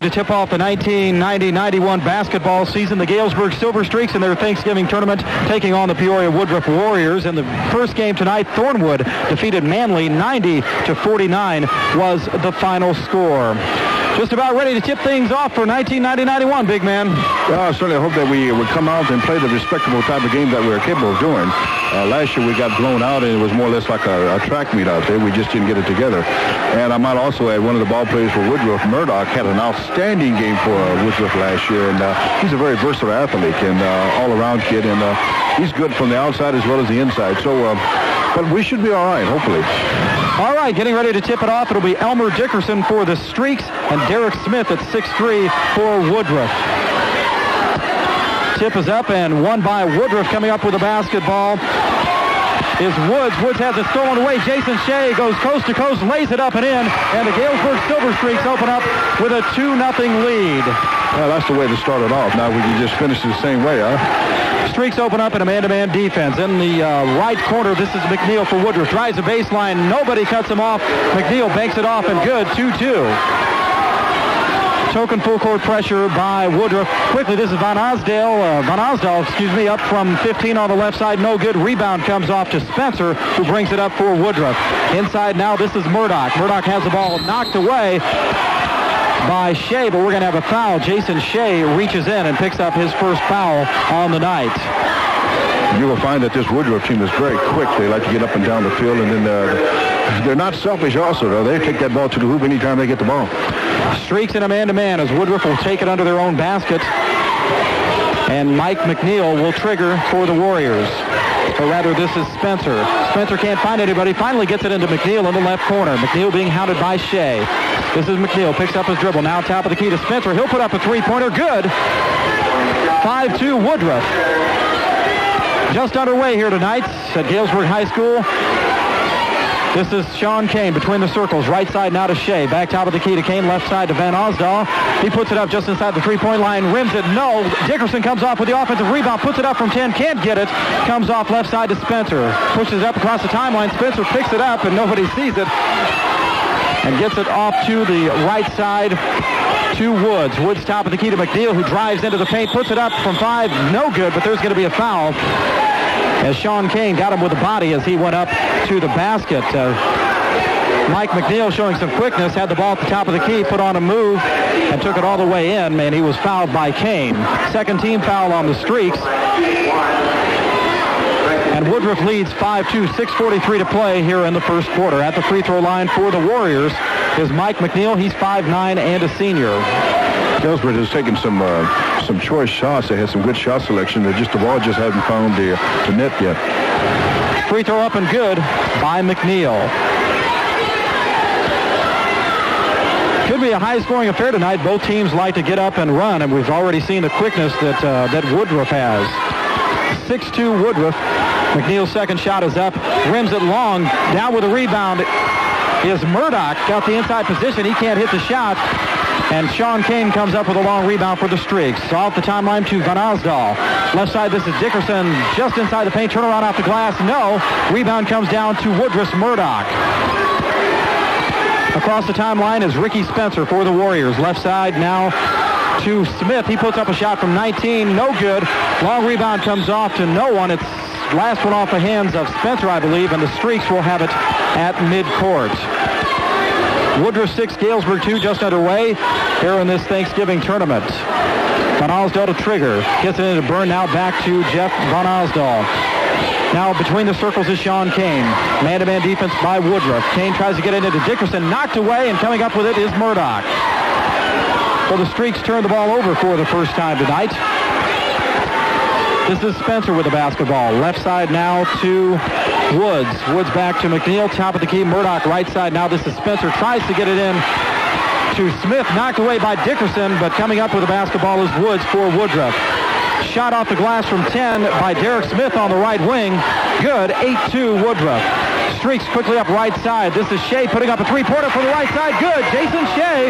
To tip off the 1990-91 basketball season, the Galesburg Silver Streaks in their Thanksgiving tournament taking on the Peoria Woodruff Warriors. In the first game tonight, Thornwood defeated Manly 90-49 was the final score. Just about ready to tip things off for 1990-91, big man. Well, I certainly hope that we would come out and play the respectable type of game that we're capable of doing. Last year we got blown out, and it was more or less like a track meet out there. We just didn't get it together. And I might also add one of the ball players for Woodruff, Murdoch, had an outstanding game for Woodruff last year, and he's a very versatile athlete and all-around kid, and he's good from the outside as well as the inside. So, but we should be all right, hopefully. All right, getting ready to tip it off. It'll be Elmer Dickerson for the Streaks and Derek Smith at 6'3" for Woodruff. Tip is up and won by Woodruff. Coming up with the basketball is Woods. Woods has it stolen away. Jason Shea goes coast to coast, lays it up and in, and the Galesburg Silver Streaks open up with a 2-0 lead. Well, that's the way to start it off. Now we can just finish it the same way, huh? Streaks open up in a man-to-man defense. In the right corner, this is McNeil for Woodruff. Drives the baseline. Nobody cuts him off. McNeil banks it off and good. 2-2. Token full court pressure by Woodruff. Quickly, this is Van Osdal, up from 15 on the left side. No good. Rebound comes off to Spencer, who brings it up for Woodruff. Inside now, this is Murdoch. Murdoch has the ball knocked away by Shea, but we're going to have a foul. Jason Shea reaches in and picks up his first foul on the night. You will find that this Woodruff team is very quick. They like to get up and down the field, and then they're not selfish also, though. They take that ball to the hoop anytime they get the ball. Streaks in a man-to-man as Woodruff will take it under their own basket. And Mike McNeil will trigger for the Warriors. Or rather, this is Spencer. Spencer can't find anybody. Finally gets it into McNeil in the left corner. McNeil being hounded by Shea. This is McNeil. Picks up his dribble. Now top of the key to Spencer. He'll put up a three-pointer. Good. 5-2 Woodruff. Just underway here tonight at Galesburg High School. This is Sean Kane between the circles. Right side now to Shea. Back top of the key to Kane. Left side to Van Osdal. He puts it up just inside the three-point line. Rims it. No. Dickerson comes off with the offensive rebound. Puts it up from 10. Can't get it. Comes off left side to Spencer. Pushes it up across the timeline. Spencer picks it up and nobody sees it. And gets it off to the right side to Woods. Woods top of the key to McNeil, who drives into the paint. Puts it up from 5. No good, but there's going to be a foul. As Sean Kane got him with the body as he went up to the basket. Mike McNeil showing some quickness, had the ball at the top of the key, put on a move, and took it all the way in, and he was fouled by Kane. Second team foul on the Streaks. And Woodruff leads 5-2, 6:43 to play here in the first quarter. At the free throw line for the Warriors is Mike McNeil. He's 5'9" and a senior. Galesburg has taken some choice shots. They had some good shot selection. The ball just hasn't found the net yet. Free throw up and good by McNeil. Could be a high-scoring affair tonight. Both teams like to get up and run, and we've already seen the quickness that Woodruff has. 6'2" Woodruff. McNeil's second shot is up. Rims it long. Down with a rebound is Murdoch. Got the inside position. He can't hit the shot. And Sean Kane comes up with a long rebound for the Streaks. Off the timeline to Van Osdal. Left side, this is Dickerson just inside the paint. Turnaround off the glass. No. Rebound comes down to Woodruff's Murdoch. Across the timeline is Ricky Spencer for the Warriors. Left side now to Smith. He puts up a shot from 19. No good. Long rebound comes off to no one. It's last one off the hands of Spencer, I believe, and the Streaks will have it at midcourt. Woodruff 6, Galesburg 2 just underway here in this Thanksgiving tournament. Van Osdal to trigger. Gets it into Byrne, now back to Jeff Van Osdal. Now between the circles is Sean Kane. Man-to-man defense by Woodruff. Kane tries to get it into Dickerson. Knocked away, and coming up with it is Murdoch. So the Streaks turn the ball over for the first time tonight. This is Spencer with the basketball. Left side now to Woods. Woods back to McNeil. Top of the key. Murdoch right side. Now this is Spencer. Tries to get it in to Smith. Knocked away by Dickerson, but coming up with the basketball is Woods for Woodruff. Shot off the glass from 10 by Derek Smith on the right wing. Good. 8-2 Woodruff. Streaks quickly up right side. This is Shea putting up a three-pointer for the right side. Good. Jason Shea,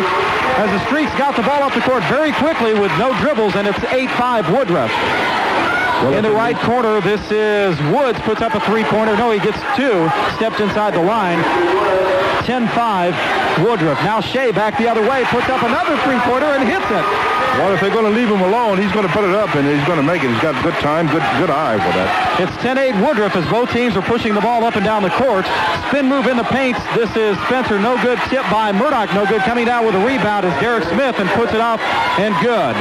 as the Streaks got the ball up the court very quickly with no dribbles, and it's 8-5 Woodruff. Well, in the right corner, this is Woods, puts up a three-pointer. No, he gets two. Stepped inside the line. 10-5 Woodruff. Now Shea back the other way, puts up another three-pointer and hits it. Well, if they're going to leave him alone, he's going to put it up, and he's going to make it. He's got good time, good eye for that. It's 10-8 Woodruff as both teams are pushing the ball up and down the court. Spin move in the paint. This is Spencer, no good. Tip by Murdoch, no good. Coming down with a rebound is Derek Smith and puts it up and good.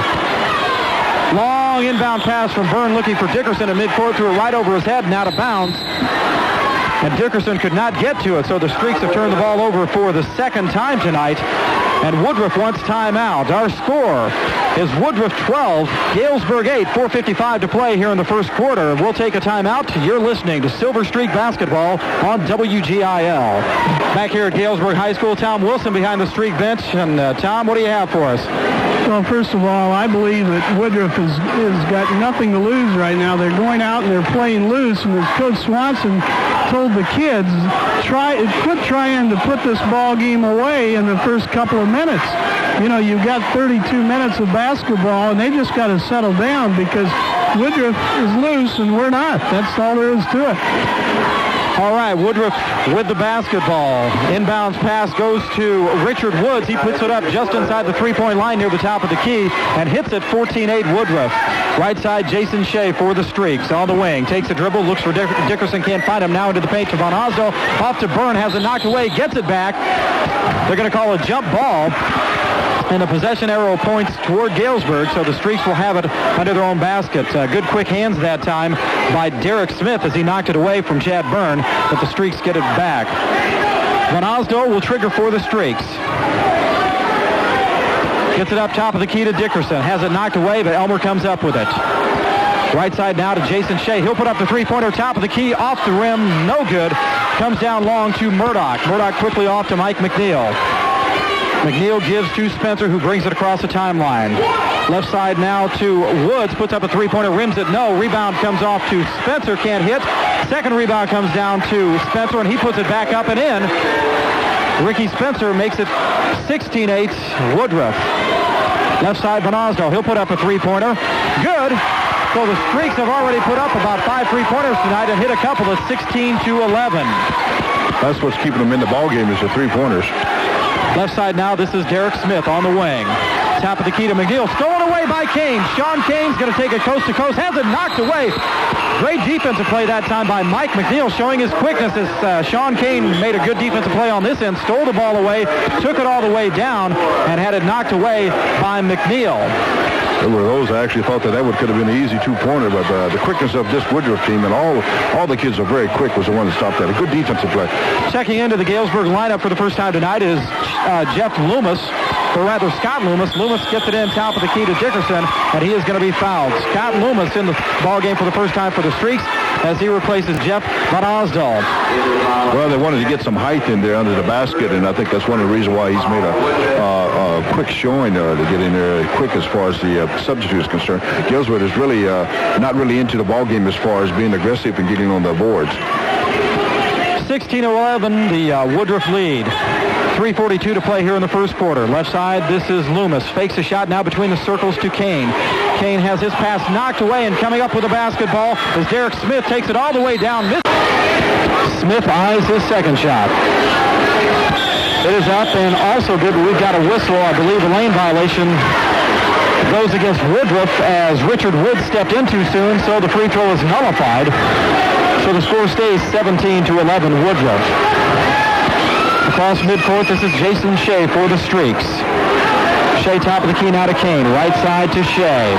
Long inbound pass from Byrne looking for Dickerson in midcourt, threw it right over his head and out of bounds. And Dickerson could not get to it, so the Streaks have turned the ball over for the second time tonight. And Woodruff wants timeout. Our score is Woodruff 12, Galesburg 8, 4:55 to play here in the first quarter. We'll take a timeout. You're listening to Silver Streak Basketball on WGIL. Back here at Galesburg High School, Tom Wilson behind the Streak bench. And Tom, what do you have for us? Well, first of all, I believe that Woodruff has got nothing to lose right now. They're going out and they're playing loose. And as Coach Swanson told the kids, quit trying to put this ball game away in the first couple of minutes. You know, you've got 32 minutes of basketball, and they just got to settle down because Woodruff is loose and we're not. That's all there is to it. All right, Woodruff with the basketball. Inbounds pass goes to Richard Woods. He puts it up just inside the three-point line near the top of the key and hits it 14-8 Woodruff. Right side, Jason Shea for the Streaks. On the wing, takes a dribble, looks for Dickerson, can't find him. Now into the paint to Van Osdale. Off to Byrne, has it knocked away, gets it back. They're going to call a jump ball. And the possession arrow points toward Galesburg, so the Streaks will have it under their own basket. Good quick hands that time by Derek Smith as he knocked it away from Chad Byrne, but the Streaks get it back. Van Osdale will trigger for the Streaks. Gets it up top of the key to Dickerson. Has it knocked away, but Elmer comes up with it. Right side now to Jason Shea. He'll put up the three-pointer, top of the key, off the rim, no good. Comes down long to Murdoch. Murdoch quickly off to Mike McNeil. McNeil gives to Spencer, who brings it across the timeline. Left side now to Woods, puts up a three-pointer, rims it, no. Rebound comes off to Spencer, can't hit. Second rebound comes down to Spencer, and he puts it back up and in. Ricky Spencer makes it 16-8 Woodruff. Left side, Van Osdale. He'll put up a three-pointer. Good. So the Streaks have already put up about 5 three-pointers tonight and hit a couple of 16-11. That's what's keeping them in the ballgame is the three-pointers. Left side now, this is Derek Smith on the wing. Top of the key to McNeil. Stolen away by Kane. Sean Kane's going to take it coast to coast. Has it knocked away. Great defensive play that time by Mike McNeil, showing his quickness as Sean Kane made a good defensive play on this end. Stole the ball away, took it all the way down, and had it knocked away by McNeil. There were those I actually thought that could have been an easy two-pointer, but the quickness of this Woodruff team and all the kids are very quick was the one that stopped that. A good defensive play. Checking into the Galesburg lineup for the first time tonight is Jeff Loomis, or rather Scott Loomis. Loomis gets it in top of the key to Dickerson, and he is going to be fouled. Scott Loomis in the ball game for the first time for the Streaks as he replaces Jeff Van Osdale. Well, they wanted to get some height in there under the basket, and I think that's one of the reasons why he's made a quick showing to get in there quick as far as the substitute is concerned. Galesburg is really not really into the ball game as far as being aggressive and getting on the boards. 16-11, the Woodruff lead. 3:42 to play here in the first quarter. Left side, this is Loomis. Fakes a shot now between the circles to Kane. Kane has his pass knocked away, and coming up with a basketball is Derek Smith. Takes it all the way down. Smith eyes his second shot. It is up and also good, but we've got a whistle. I believe a lane violation goes against Woodruff as Richard Woods stepped in too soon, so the free throw is nullified. So the score stays 17-11 Woodruff. Across midcourt, this is Jason Shea for the Streaks. Shea top of the key now to Kane. Right side to Shea.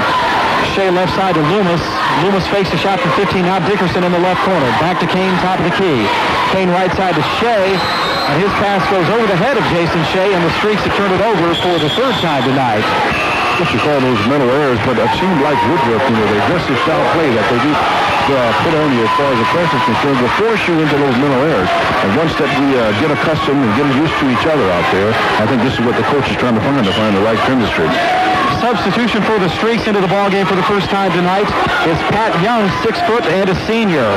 Shea left side to Loomis. Loomis fakes a shot from 15. Now Dickerson in the left corner. Back to Kane, top of the key. Kane right side to Shea. And his pass goes over the head of Jason Shea, and the Streaks have turned it over for the third time tonight. What you call those mental errors, but it seemed like Woodruff, the aggressive style play that they do put on you as far as the press is concerned will force you into those mental errors. And once that we get accustomed and get used to each other out there, I think this is what the coach is trying to find the right chemistry. Substitution for the Streaks into the ballgame for the first time tonight is Pat Young, 6 foot and a senior,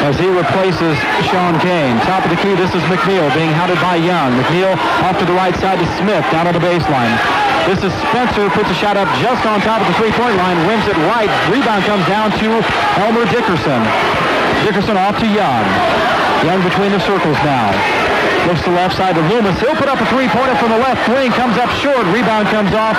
as he replaces Sean Kane. Top of the key, this is McNeil being hounded by Young. McNeil off to the right side to Smith, down on the baseline. This is Spencer, puts a shot up just on top of the three-point line, rims it right. Rebound comes down to Elmer Dickerson. Dickerson off to Young. Young between the circles now. Looks to the left side to Loomis. He'll put up a three-pointer from the left wing. Comes up short. Rebound comes off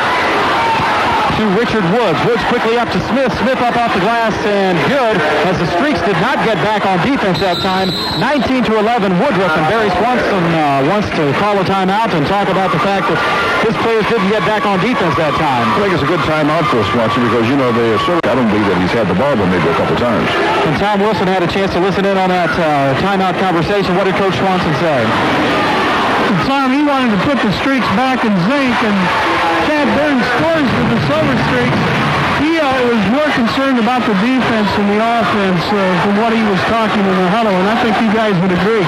to Richard Woods. Woods quickly up to Smith. Smith up off the glass and good, as the Streaks did not get back on defense that time. 19-11 Woodruff, and Barry Swanson wants to call a timeout and talk about the fact that his players didn't get back on defense that time. I think it's a good timeout for Swanson because, you know, I don't believe that he's had the ball but maybe a couple times. And Tom Wilson had a chance to listen in on that timeout conversation. What did Coach Swanson say? Tom, he wanted to put the Streaks back in zinc, and Chad Byrne scores for the Silver Streaks. He was more concerned about the defense than the offense from what he was talking in the huddle, and I think you guys would agree.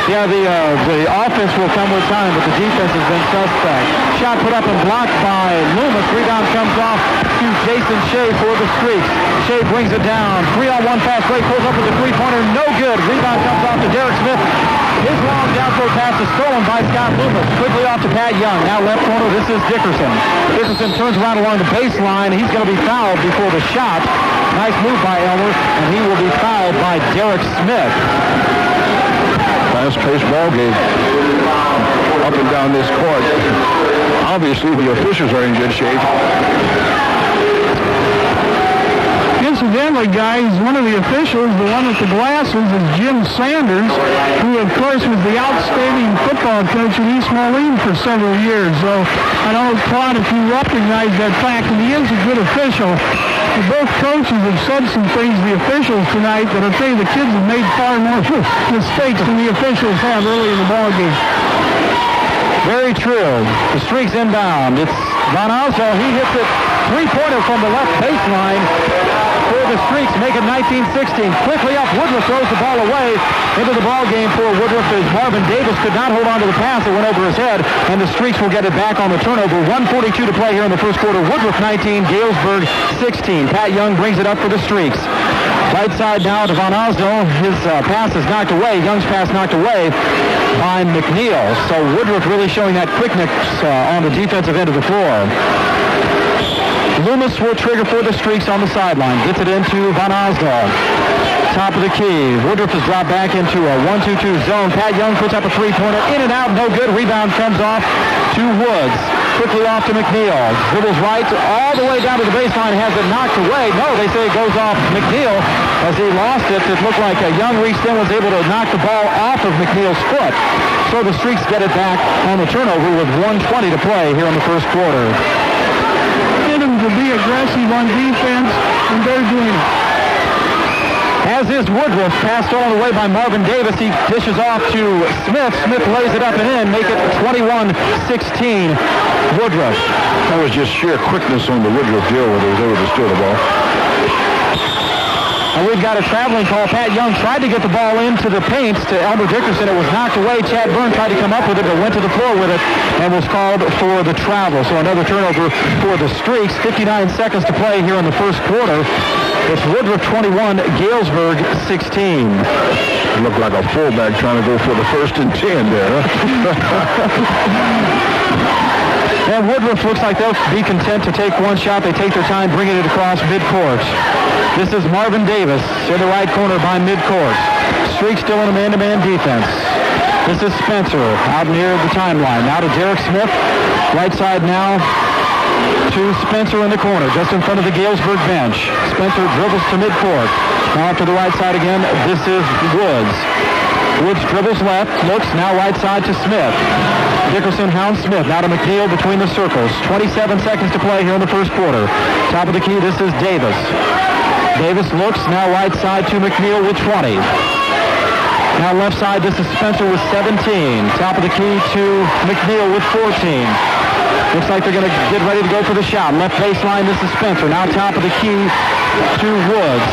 Yeah, the offense will come with time, but the defense has been suspect. Shot put up and blocked by Loomis. Rebound comes off to Jason Shea for the Streaks. Shea brings it down. 3-on-1 fast break. Pulls up with a three-pointer. No good. Rebound comes off to Derek Smith. His long down-throw pass is stolen by Scott Loomis. Quickly off to Pat Young. Now left corner. This is Dickerson. Dickerson turns around along the baseline. He's going to be fouled before the shot. Nice move by Elmer, and he will be fouled by Derek Smith. Fast-paced ball game up and down this court. Obviously, the officials are in good shape. Incidentally, guys, one of the officials, the one with the glasses, is Jim Sanders, who, of course, was the outstanding football coach at East Moline for several years. So I don't know, Claude, if you recognize that fact, and he is a good official. Both coaches have said some things to the officials tonight that I'll tell you the kids have made far more mistakes than the officials have early in the ball game. Very true. The Streaks inbound. It's Van Oslo. He hits it three-pointer from the left baseline for the Streaks, make it 19-16. Quickly up, Woodruff throws the ball away into the ball game for Woodruff as Marvin Davis could not hold on to the pass. It went over his head, and the Streaks will get it back on the turnover. 1:42 to play here in the first quarter. Woodruff 19, Galesburg 16. Pat Young brings it up for the Streaks. Right side now to Van Oslo. His pass is knocked away. Young's pass knocked away by McNeil. So Woodruff really showing that quickness on the defensive end of the floor. Loomis will trigger for the Streaks on the sideline. Gets it into Van Oslo. Top of the key. Woodruff has dropped back into a 1-2-2 zone. Pat Young puts up a three-pointer. In and out. No good. Rebound comes off to Woods. Quickly off to McNeil. Dribbles right all the way down to the baseline. Has it knocked away. No, they say it goes off McNeil as he lost it. It looked like Young reached in, was able to knock the ball off of McNeil's foot. So the Streaks get it back on the turnover with 1:20 to play here in the first quarter. To be aggressive on defense, and they're doing it. As is Woodruff, passed all the way by Marvin Davis. He dishes off to Smith. Smith lays it up and in, make it 21-16 Woodruff. That was just sheer quickness on the Woodruff deal where they was able to steal the ball. And we've got a traveling call. Pat Young tried to get the ball into the paint to Elmer Dickerson. It was knocked away. Chad Byrne tried to come up with it, but went to the floor with it and was called for the travel. So another turnover for the Streaks. 59 seconds to play here in the first quarter. It's Woodruff 21, Galesburg 16. It looked like a fullback trying to go for the 1st and 10 there. And Woodruff looks like they'll be content to take one shot. They take their time bringing it across midcourt. This is Marvin Davis in the right corner by midcourt. Streaks still in a man-to-man defense. This is Spencer out near the timeline. Now to Derek Smith. Right side now to Spencer in the corner, just in front of the Galesburg bench. Spencer dribbles to midcourt. Now to the right side again. This is Woods. Woods dribbles left, looks now right side to Smith. Dickerson hounds Smith. Now to McNeil between the circles. 27 seconds to play here in the first quarter. Top of the key, this is Davis. Davis looks now right side to McNeil with 20. Now left side, this is Spencer with 17. Top of the key to McNeil with 14. Looks like they're going to get ready to go for the shot. Left baseline, this is Spencer. Now top of the key to Woods.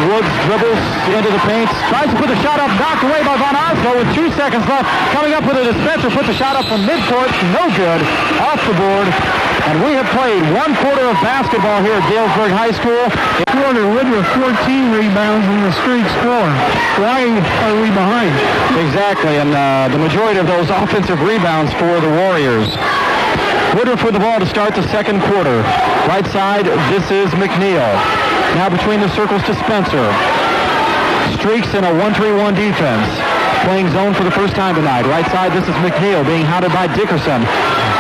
Woods dribbles into the paint, tries to put the shot up, knocked away by Van Oslo with 2 seconds left. Coming up with it is Spencer, puts the shot up from midcourt, no good, off the board. And we have played 1 quarter of basketball here at Galesburg High School. Quarter, Woodruff 14 rebounds in the Streaks 4. Why are we behind? Exactly, and the majority of those offensive rebounds for the Warriors. Woodruff with the ball to start the second quarter. Right side, this is McNeil. Now between the circles to Spencer. Streaks in a 1-3-1 defense. playing zone for the first time tonight. Right side, this is McNeil being hounded by Dickerson.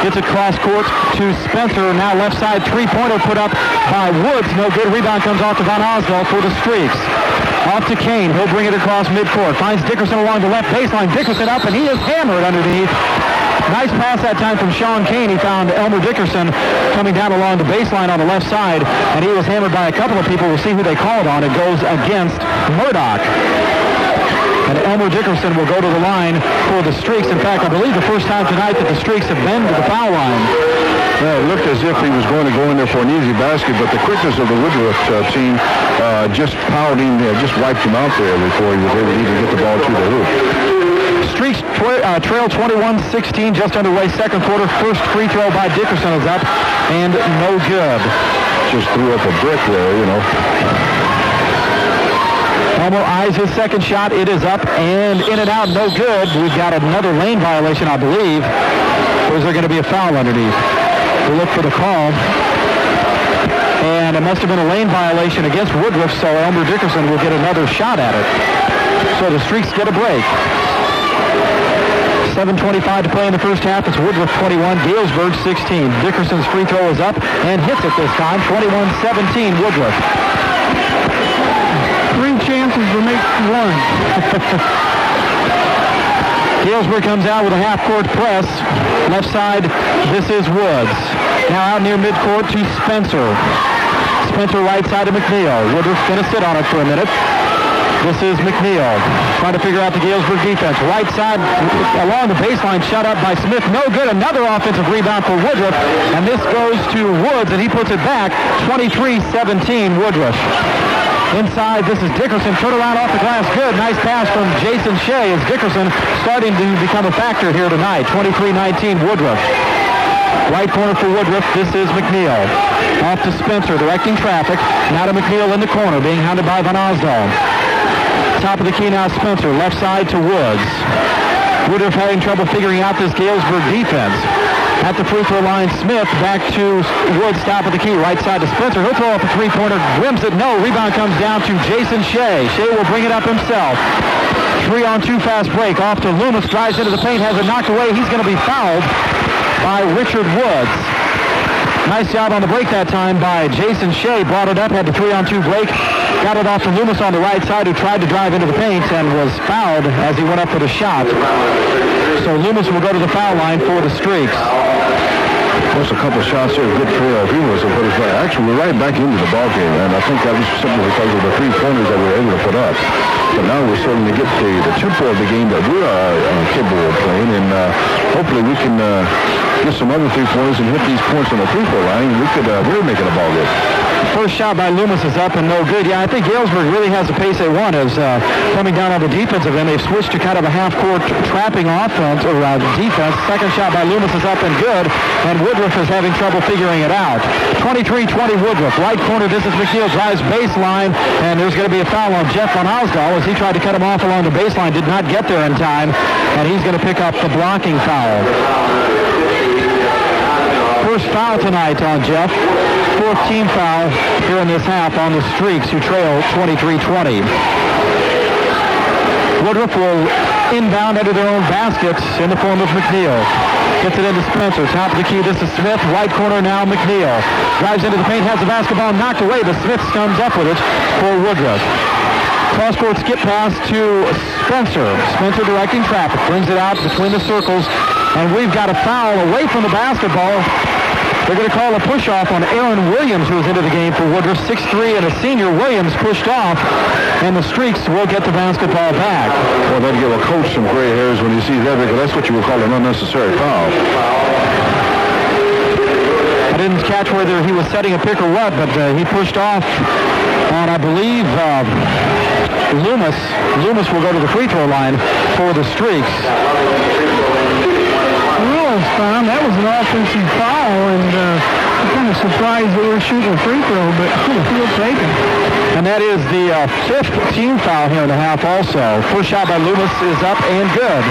Gets it cross court to Spencer. Now left side three-pointer put up by Woods. No good. Rebound comes off to Van Osdale for the Streaks. Off to Kane. He'll bring it across midcourt. Finds Dickerson along the left baseline. Dickerson up, and he is hammered underneath. Nice pass that time from Sean Kane. He found Elmer Dickerson coming down along the baseline on the left side, and he was hammered by a couple of people. We'll see who they called on. It goes against Murdoch. And Elmer Dickerson will go to the line for the Streaks. In fact, I believe the first time tonight that the Streaks have been to the foul line. Yeah, it looked as if he was going to go in there for an easy basket, but the quickness of the Woodruff team just powered him, just wiped him out there before he was able to even get the ball to the hoop. Streaks trail 21-16, just underway second quarter. First free throw by Dickerson is up, and no good. Just threw up a brick there, you know. Elmer eyes his second shot. It is up and in and out, no good. We've got another lane violation, I believe. Or is there going to be a foul underneath? We'll look for the call. And it must have been a lane violation against Woodruff, so Elmer Dickerson will get another shot at it. So the Streaks get a break. 7:25 to play in the first half. It's Woodruff 21, Galesburg 16. Dickerson's free throw is up and hits it this time. 21-17 Woodruff. 3 chances to make 1. Galesburg comes out with a half-court press. Left side, this is Woods. Now out near midcourt to Spencer. Spencer right side to McNeil. Woodruff's going to sit on it for a minute. This is McNeil trying to figure out the Galesburg defense. Right side along the baseline, shut up by Smith. No good. Another offensive rebound for Woodruff. And this goes to Woods, and he puts it back. 23-17 Woodruff. Inside, this is Dickerson. Turn around off the glass. Good. Nice pass from Jason Shea as Dickerson starting to become a factor here tonight. 23-19 Woodruff. Right corner for Woodruff. This is McNeil. Off to Spencer, directing traffic. Now to McNeil in the corner, being hounded by Van Osdale. Top of the key now, Spencer. Left side to Woods. Woodruff having trouble figuring out this Galesburg defense. At the free throw line, Smith back to Woods, top of the key, right side to Spencer. He'll throw up a three-pointer, rims it, no. Rebound comes down to Jason Shea. Shea will bring it up himself. 3-on-2 fast break, off to Loomis, drives into the paint, has it knocked away. He's going to be fouled by Richard Woods. Nice job on the break that time by Jason Shea. Brought it up, had the 3-on-2 break. Got it off to Loomis on the right side, who tried to drive into the paint and was fouled as he went up for the shot. So Loomis will go to the foul line for the Streaks. Just a couple shots here, good trail. He was to put it back. Actually, we're right back into the ball game, and I think that was simply because of the 3-pointers that we were able to put up. But now we're starting to get the tempo of the game that we are capable of playing, and hopefully we can get some other 3-pointers and hit these points on the free-throw line. We could really make it a ball game. First shot by Loomis is up and no good. Yeah, I think Galesburg really has the pace they want as coming down on the defensive end. They've switched to kind of a half-court trapping offense or defense. Second shot by Loomis is up and good, and Woodruff is having trouble figuring it out. 23-20 Woodruff. Right corner, this is McNeil, drives baseline, and there's going to be a foul on Jeff Van Osdale as he tried to cut him off along the baseline. Did not get there in time, and he's going to pick up the blocking foul. First foul tonight on Jeff. 4th team foul here in this half on the Streaks, who trail 23-20. Woodruff will inbound under their own baskets in the form of McNeil. Gets it into Spencer. Top of the key, this is Smith. Right corner now, McNeil. Drives into the paint, has the basketball knocked away, but Smith comes up with it for Woodruff. Cross-court skip pass to Spencer. Spencer directing traffic. Brings it out between the circles. And we've got a foul away from the basketball. They're going to call a push-off on Aaron Williams, who is into the game for Woodruff. 6'3", and a senior. Williams pushed off, and the Streaks will get the basketball back. Well, that'd give a coach some gray hairs when he sees that, because that's what you would call an unnecessary foul. I didn't catch whether he was setting a pick or what, but he pushed off on, I believe, Loomis. Loomis will go to the free throw line for the Streaks. Found that was an offensive foul, and I'm kind of surprised they were shooting a free throw, but we'll take it. And that is the 5th team foul here in the half also. First shot by Loomis is up and good.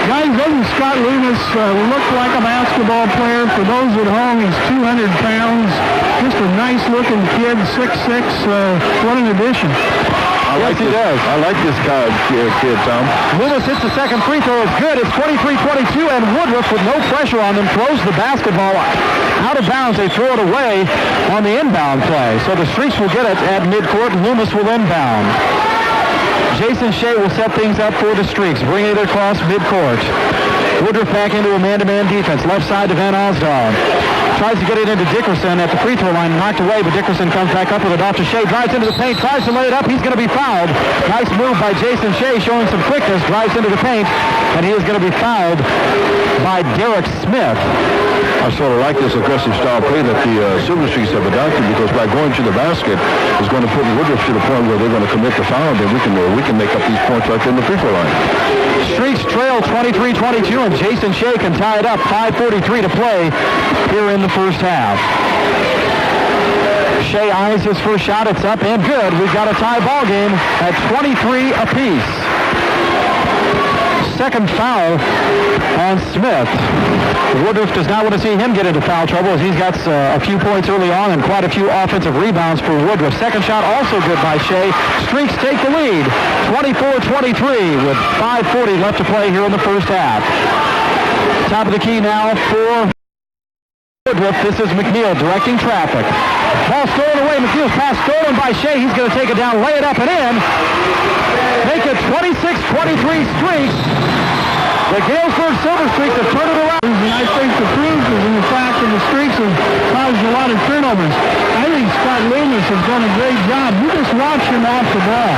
Guys, doesn't Scott Loomis look like a basketball player? For those at home, he's 200 pounds. Just a nice-looking kid, 6'6". What an addition. Yes, he does. I like this kid, Tom. Loomis hits the second free throw. It's good. It's 23-22, and Woodruff, with no pressure on them, throws the basketball out of bounds. They throw it away on the inbound play. So the Streaks will get it at midcourt. Loomis will inbound. Jason Shea will set things up for the Streaks, bringing it across midcourt. Woodruff back into a man-to-man defense. Left side to Van Osdal. Tries to get it into Dickerson at the free throw line. Knocked away, but Dickerson comes back up with it off to Shea. Drives into the paint. Tries to lay it up. He's going to be fouled. Nice move by Jason Shea, showing some quickness. Drives into the paint, and he is going to be fouled by Derek Smith. I sort of like this aggressive style play that the Silver Streaks have adopted, because by going to the basket is going to put Woodruff to the point where they're going to commit the foul, then we can make up these points right there in the free throw line. Streaks trail 23-22, and Jason Shea can tie it up. 5:43 to play here in the first half. Shea eyes his first shot. It's up and good. We've got a tie ball game at 23 apiece. Second foul on Smith. Woodruff does not want to see him get into foul trouble, as he's got a few points early on and quite a few offensive rebounds for Woodruff. Second shot also good by Shea. Streaks take the lead, 24-23, with 5:40 left to play here in the first half. Top of the key now for Woodruff. This is McNeil directing traffic. Ball stolen away. McNeil's pass stolen by Shea. He's going to take it down, lay it up and in. Make it 26-23 Streaks. The Galesburg Silver Streaks have turned it around. And I think the proof is in the fact that the Streaks have caused a lot of turnovers. I think Scott Loomis has done a great job. You just watch him off the ball.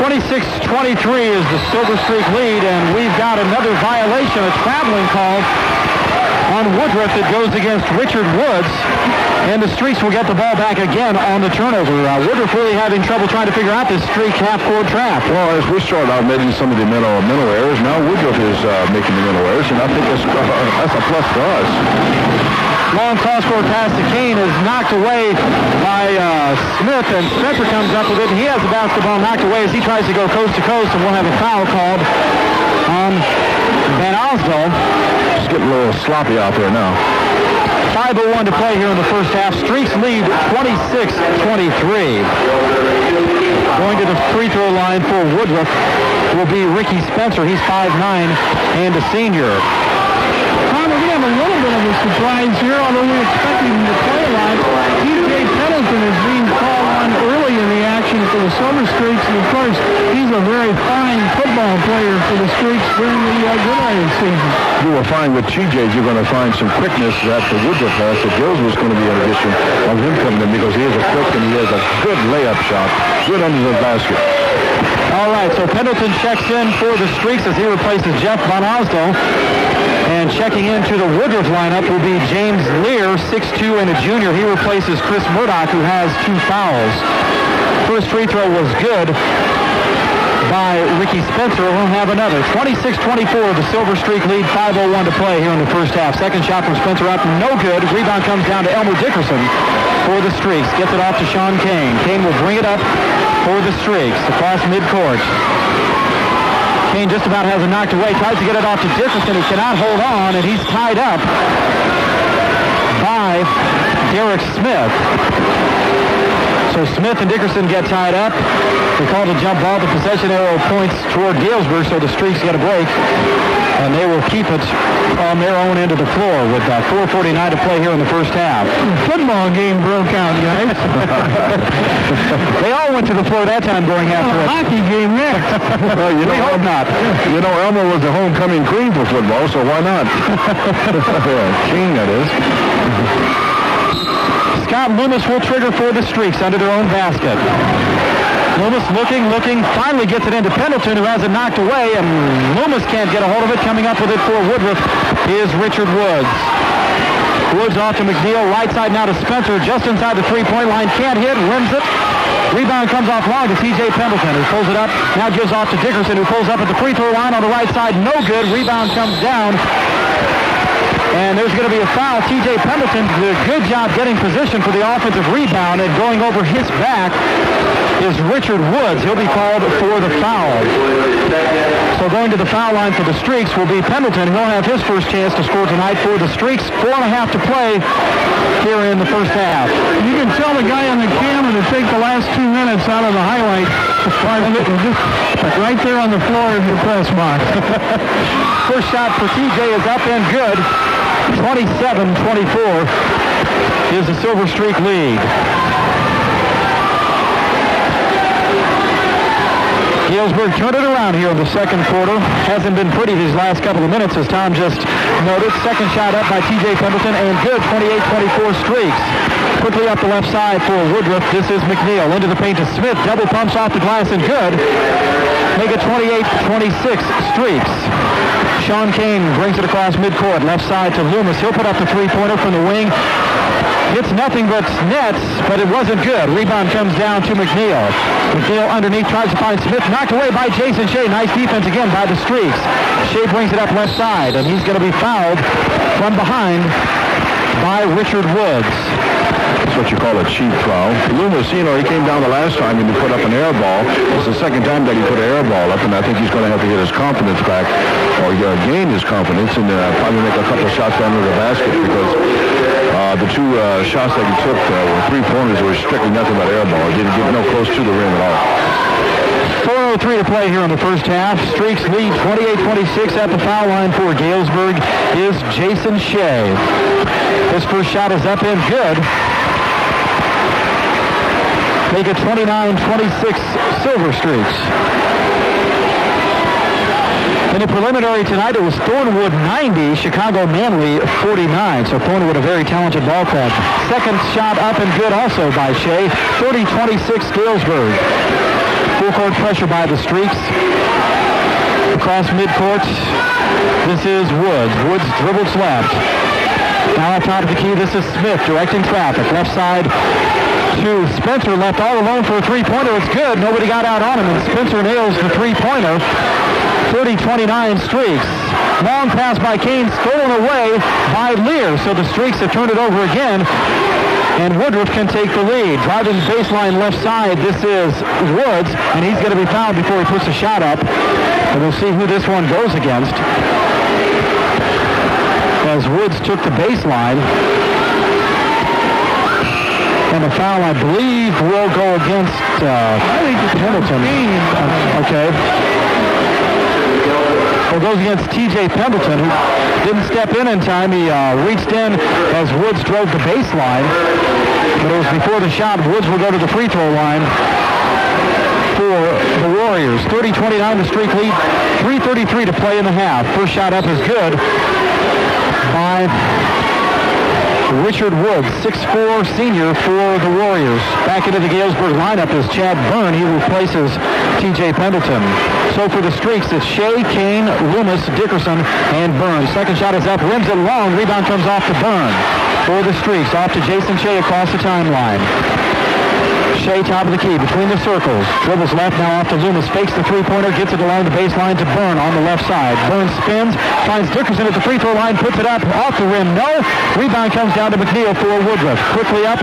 26-23 is the Silver Streak lead, and we've got another violation, a traveling call on Woodruff that goes against Richard Woods, and the Streaks will get the ball back again on the turnover. Woodruff really having trouble trying to figure out this Streak half-court trap. Well, as we started out making some of the mental errors, now Woodruff is making the mental errors, and I think that's a plus for us. Long cross-court pass to Kane is knocked away by Smith, and Spencer comes up with it, and he has the basketball knocked away as he tries to go coast to coast, and we'll have a foul called on Van Osdal. Just getting a little sloppy out there now. 5:01 to play here in the first half. Streaks lead 26-23. Going to the free throw line for Woodruff will be Ricky Spencer. He's 5'9" and a senior. Tom, we have a little bit of a surprise here, although we expect him to play a lot. TJ Pendleton is being called on early in the action for the Silver Streaks, and of course, he's a very fine football player for the Streaks during the good season. You will find with TJ, you're going to find some quickness that the Woodruff has. The Gills was going to be an addition of him coming in, because he is a quick and he has a good layup shot, good under the basket. All right, so Pendleton checks in for the Streaks as he replaces Jeff Van Osdal. And checking into the Woodruff lineup will be James Lear, 6'2" and a junior. He replaces Chris Murdoch, who has 2 fouls. First free throw was good by Ricky Spencer. We'll have another. 26-24, the Silver Streak lead, 5:01 to play here in the first half. Second shot from Spencer up, no good. Rebound comes down to Elmer Dickerson for the Streaks. Gets it off to Sean Kane. Kane will bring it up for the Streaks across midcourt. Kane just about has it knocked away. Tries to get it off to Dickerson. He cannot hold on, and he's tied up by Derek Smith. So Smith and Dickerson get tied up. They called a jump ball. The possession arrow points toward Galesburg, so the Streaks get a break. And they will keep it on their own end of the floor with 4:49 to play here in the first half. Football game broke out, guys. They all went to the floor that time going after it. Hockey game next. Well, We hope not. You know, Elmer was the homecoming queen for football, so why not? King, that is. Scott Loomis will trigger for the Streaks under their own basket. Loomis looking, finally gets it into Pendleton, who has it knocked away, and Loomis can't get a hold of it. Coming up with it for Woodruff is Richard Woods. Woods off to McNeil, right side now to Spencer, just inside the three-point line, can't hit, rims it. Rebound comes off long to TJ Pendleton, who pulls it up, now gives off to Dickerson, who pulls up at the free throw line on the right side, no good. Rebound comes down. And there's going to be a foul. TJ Pendleton did a good job getting position for the offensive rebound, and going over his back is Richard Woods. He'll be called for the foul. So going to the foul line for the Streaks will be Pendleton. He'll have his first chance to score tonight for the Streaks. 4.5 to play here in the first half. You can tell the guy on the camera to take the last 2 minutes out of the highlight. Just right there on the floor in the press box. First shot for TJ is up and good. 27-24 is the Silver Streak lead. Galesburg turned it around here in the second quarter. Hasn't been pretty these last couple of minutes, as Tom just noted. Second shot up by T.J. Pendleton, and good. 28-24 streaks. Quickly up the left side for Woodruff. This is McNeil. Into the paint to Smith. Double pumps off the glass and good. Make it 28-26 streaks. Sean Kane brings it across midcourt. Left side to Loomis. He'll put up the three-pointer from the wing. Hits nothing but nets, but it wasn't good. Rebound comes down to McNeil. McNeil underneath tries to find Smith. Knocked away by Jason Shea. Nice defense again by the Streaks. Shea brings it up left side, and he's going to be fouled from behind by Richard Woods. That's what you call a cheap foul. Loomis, he came down the last time and he put up an air ball. It's the second time that he put an air ball up, and I think he's going to have to get his confidence back or gain his confidence and probably make a couple of shots under the basket, because the two shots that he took were three-pointers. Were strictly nothing but air ball. He didn't get no close to the rim at all. 4:03 to play here in the first half. Streaks lead 28-26 at the foul line for Galesburg is Jason Shea. His first shot is up and good. Make it 29-26 Silver Streaks. In the preliminary tonight, it was Thornwood 90, Chicago Manly 49. So Thornwood, a very talented ball club. Second shot up and good also by Shea. 30-26 Galesburg. Full court pressure by the Streaks. Across midcourt, this is Woods. Woods dribbles left. Now on top of the key, this is Smith directing traffic. Left side to Spencer, left all alone for a three-pointer. It's good. Nobody got out on him, and Spencer nails the three-pointer. 30-29 Streaks. Long pass by Kane, stolen away by Lear. So the Streaks have turned it over again, and Woodruff can take the lead. Driving the baseline left side, this is Woods, and he's going to be fouled before he puts a shot up. And we'll see who this one goes against, as Woods took the baseline. And the foul, I believe, will go against Pendleton. Okay. Well, goes against T.J. Pendleton, who didn't step in time. He reached in as Woods drove the baseline. But it was before the shot. Woods will go to the free throw line for the Warriors. 30-29 the streak lead. 3:33 to play in the half. First shot up is good by Richard Woods, 6'4" senior for the Warriors. Back into the Galesburg lineup is Chad Byrne. He replaces T.J. Pendleton. So for the Streaks, it's Shea, Kane, Loomis, Dickerson, and Byrne. Second shot is up, rims it long. Rebound comes off to Byrne. For the Streaks, off to Jason Shea across the timeline. Shea, top of the key, between the circles. Dribbles left, now off to Loomis. Fakes the three-pointer, gets it along the baseline to Byrne on the left side. Byrne spins, finds Dickerson at the free throw line, puts it up, off the rim, no. Rebound comes down to McNeil for Woodruff. Quickly up,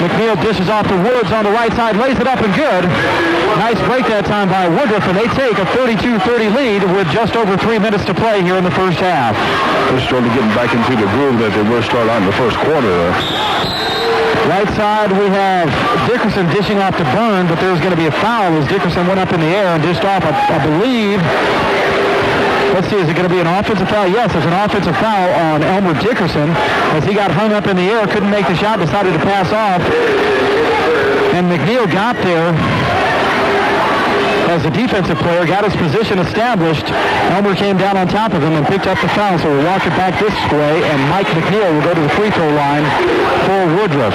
McNeil dishes off to Woods on the right side, lays it up and good. Nice break that time by Woodruff, and they take a 32-30 lead with just over 3 minutes to play here in the first half. They're starting to get back into the groove that they were starting out in the first quarter. Right side, we have Dickerson dishing off to Byrne, but there's going to be a foul as Dickerson went up in the air and dished off, I believe. Let's see, is it going to be an offensive foul? Yes, it's an offensive foul on Elmer Dickerson as he got hung up in the air, couldn't make the shot, decided to pass off. And McNeil got there as a defensive player, got his position established. Elmer came down on top of him and picked up the foul, so we'll walk it back this way, and Mike McNeil will go to the free throw line for Woodruff.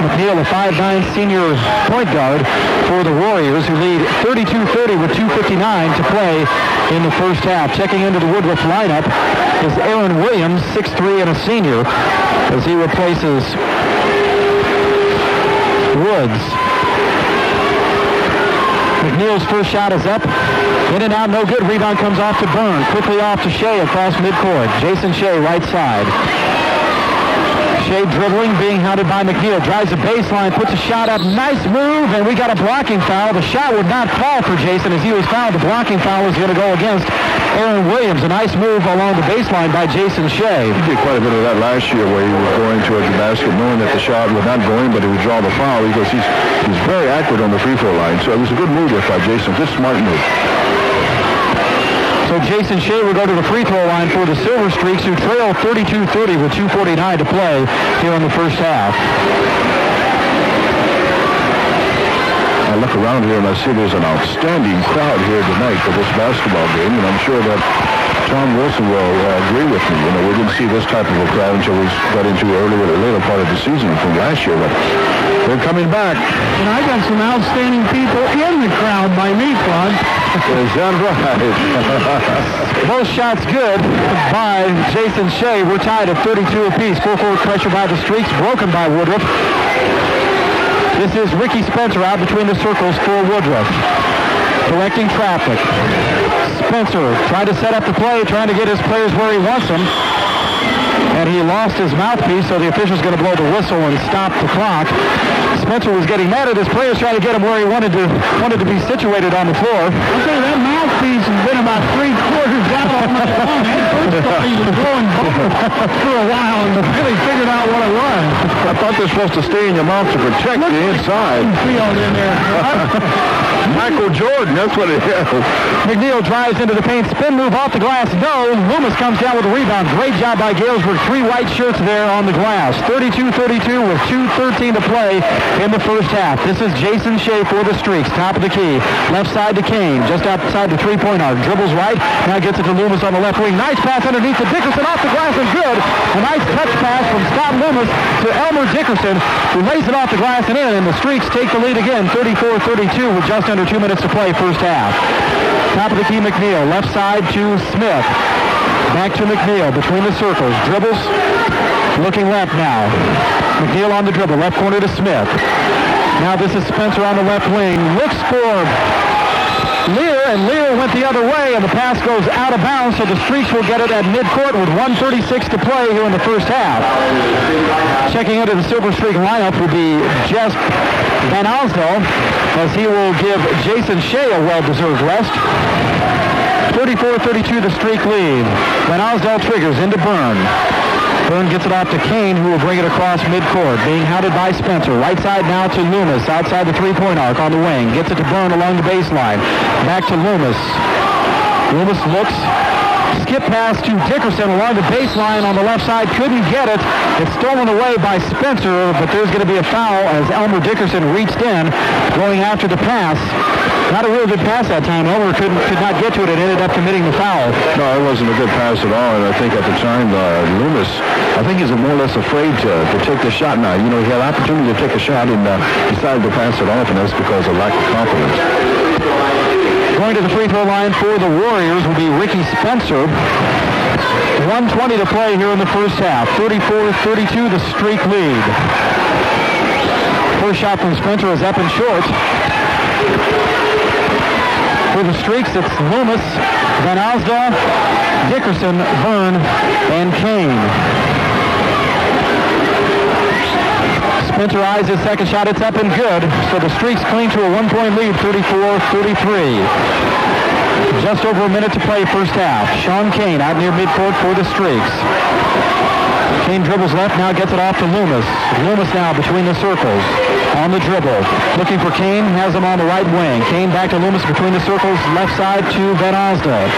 McNeil, a 5'9" senior point guard for the Warriors, who lead 32-30 with 2:59 to play in the first half. Checking into the Woodruff lineup is Aaron Williams, 6'3" and a senior, as he replaces Woods. McNeil's first shot is up. In and out, no good. Rebound comes off to Byrne. Quickly off to Shea across midcourt. Jason Shea, right side. Shea dribbling, being hounded by McNeil. Drives the baseline, puts a shot up. Nice move, and we got a blocking foul. The shot would not fall for Jason as he was fouled. The blocking foul is going to go against Aaron Williams. A nice move along the baseline by Jason Shea. He did quite a bit of that last year where he was going towards the basket knowing that the shot would not go in, but he would draw the foul because he's very accurate on the free throw line. So it was a good move there by Jason. Good smart move. So Jason Shea will go to the free throw line for the Silver Streaks, who trail 32-30 with 2:49 to play here in the first half. I look around here and I see there's an outstanding crowd here tonight for this basketball game, and I'm sure that Tom Wilson will agree with me. You know, we didn't see this type of a crowd until we got into the later part of the season from last year, but they're coming back. And I got some outstanding people in the crowd by me, Claude. Is that right? Both shots good by Jason Shea. We're tied at 32 apiece. Full court pressure by the Streaks, broken by Woodruff. This is Ricky Spencer out between the circles for Woodruff. Directing traffic. Spencer trying to set up the play, trying to get his players where he wants them. And he lost his mouthpiece, so the official's going to blow the whistle and stop the clock. Spencer was getting mad at his players, trying to get him where he wanted to be situated on the floor. I'll tell you, that mouthpiece has been about 3/4 down on my phone. First thought he was blowing bubbles for a while and really figured out what it was. I thought they're supposed to stay in your mouth to protect the inside. Field in there. Michael Jordan, that's what it is. McNeil drives into the paint, spin move off the glass. No, Loomis comes down with a rebound. Great job by Galesburg. 3 white shirts there on the glass. 32-32 with 2:13 to play in the first half. This is Jason Shea for the Streaks. Top of the key. Left side to Kane. Just outside the three-point arc. Dribbles right. Now gets it to Loomis on the left wing. Nice pass underneath to Dickerson off the glass and good. A nice touch pass from Scott Loomis to Elmer Dickerson, who lays it off the glass and in. And the Streaks take the lead again. 34-32 with just under 2 minutes to play first half. Top of the key McNeil. Left side to Smith. Back to McNeil between the circles. Dribbles. Looking left now. McNeil on the dribble. Left corner to Smith. Now this is Spencer on the left wing. Looks for Lear, and Lear went the other way, and the pass goes out of bounds, so the Streaks will get it at midcourt with 1:36 to play here in the first half. Checking into the Silver Streak lineup will be Jess Van Osdell, as he will give Jason Shea a well-deserved rest. 34-32 the Streak lead. Van Osdell triggers into Byrne. Byrne gets it off to Kane, who will bring it across midcourt. Being hounded by Spencer. Right side now to Loomis, outside the three-point arc on the wing. Gets it to Byrne along the baseline. Back to Loomis. Loomis looks. Skip pass to Dickerson along the baseline on the left side. Couldn't get it. It's stolen away by Spencer, but there's going to be a foul as Elmer Dickerson reached in, going after the pass. Not a real good pass that time. Elmer could not get to it and ended up committing the foul. No, it wasn't a good pass at all, and I think at the time, Loomis, I think he's more or less afraid to take the shot now. You know, he had an opportunity to take a shot and decided to pass it off, and that's because of lack of confidence. Going to the free throw line for the Warriors will be Ricky Spencer. 1:20 to play here in the first half. 34-32 the Streak lead. First shot from Spencer is up and short. For the Streaks, it's Loomis, Van Osdell, Dickerson, Byrne, and Kane. Spencer eyes his second shot. It's up and good. So the Streaks cling to a 1-point lead, 34-33. Just over a minute to play first half. Sean Kane out near midcourt for the Streaks. Kane dribbles left, now gets it off to Loomis. Loomis now between the circles. On the dribble. Looking for Kane, has him on the right wing. Kane back to Loomis between the circles. Left side to Van Osdell.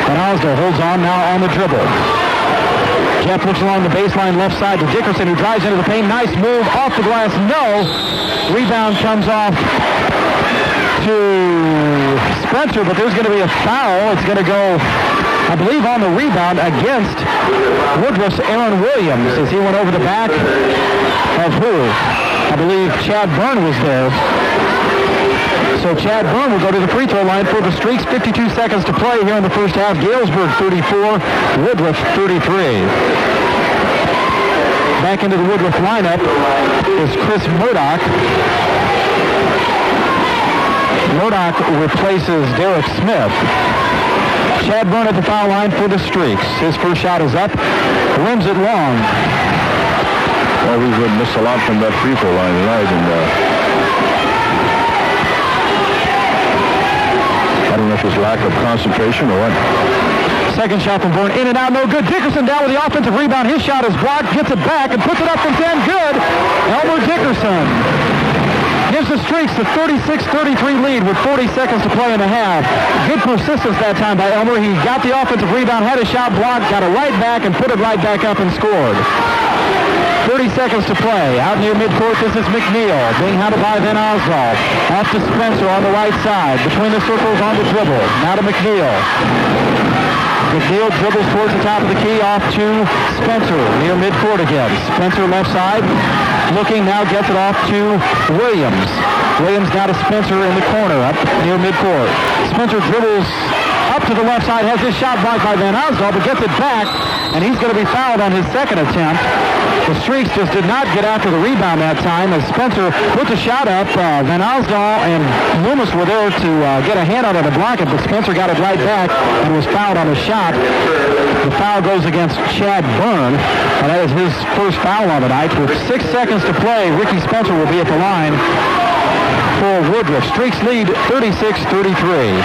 Van Osdell holds on now on the dribble. Jeff looks along the baseline left side to Dickerson, who drives into the paint. Nice move off the glass. No. Rebound comes off to Spencer, but there's going to be a foul. It's going to go, I believe, on the rebound against Woodruff's Aaron Williams as he went over the back of who? I believe Chad Byrne was there. So Chad Byrne will go to the free throw line for the Streaks. 52 seconds to play here in the first half. Galesburg 34, Woodruff 33. Back into the Woodruff lineup is Chris Murdoch. Murdoch replaces Derek Smith. Chad Byrne at the foul line for the Streaks. His first shot is up. Rims it long. Well, we would miss a lot from that free throw line tonight, and I don't know if it's lack of concentration or what. Second shot from Byrne, in and out, no good. Dickerson down with the offensive rebound. His shot is blocked, gets it back, and puts it up from 10. Good. Elmer Dickerson gives the Streaks a 36-33 lead with 40 seconds to play in the half. Good persistence that time by Elmer. He got the offensive rebound, had a shot blocked, got it right back, and put it right back up and scored. 30 seconds to play. Out near midcourt, this is McNeil. Being handled by Van Osdol. Off to Spencer on the right side. Between the circles on the dribble. Now to McNeil. McNeil dribbles towards the top of the key. Off to Spencer near midcourt again. Spencer left side. Looking now, gets it off to Williams. Williams now to Spencer in the corner up near midcourt. Spencer dribbles up to the left side, has his shot blocked by Van Osdol, but gets it back, and he's going to be fouled on his second attempt. The Streaks just did not get after the rebound that time as Spencer put the shot up. Van Osdol and Loomis were there to get a hand on it to block it, but Spencer got it right back and was fouled on the shot. The foul goes against Chad Byrne, and that is his first foul on the night. With 6 seconds to play, Ricky Spencer will be at the line for Woodruff. Streaks lead 36-33.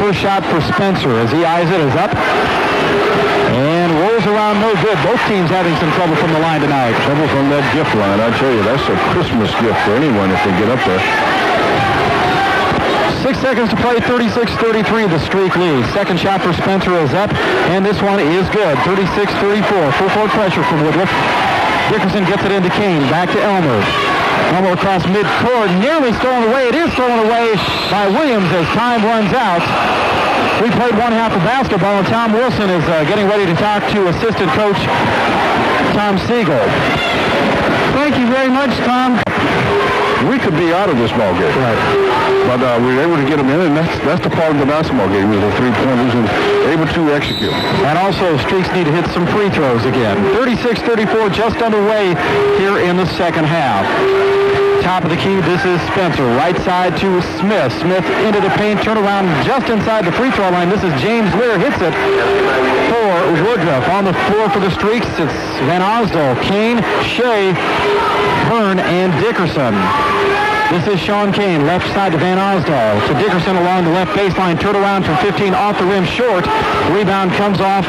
First shot for Spencer as he eyes it is up and rolls around no good. Both teams having some trouble from the line tonight. Trouble from that gift line. I tell you, that's a Christmas gift for anyone if they get up there. 6 seconds to play, 36-33, the Streak leads. Second shot for Spencer is up, and this one is good. 36-34, full court pressure from Woodruff. Dickerson gets it into Kane, back to Elmer. Elmer across midcourt, nearly stolen away. It is stolen away by Williams as time runs out. We played one half of basketball, and Tom Wilson is getting ready to talk to assistant coach Tom Siegel. Thank you very much, Tom. We could be out of this ball game. Right. But we were able to get them in, and that's the part of the basketball game, is the three-pointers and able to execute. And also, Streaks need to hit some free throws again. 36-34, just underway here in the second half. Top of the key, this is Spencer. Right side to Smith. Smith into the paint, turn around just inside the free throw line. This is James Lear, hits it for Woodruff. On the floor for the Streaks, it's Van Osdol, Kane, Shea, Byrne, and Dickerson. This is Sean Kane, left side to Van Osdol. To Dickerson along the left baseline. Turn around from 15 off the rim short. Rebound comes off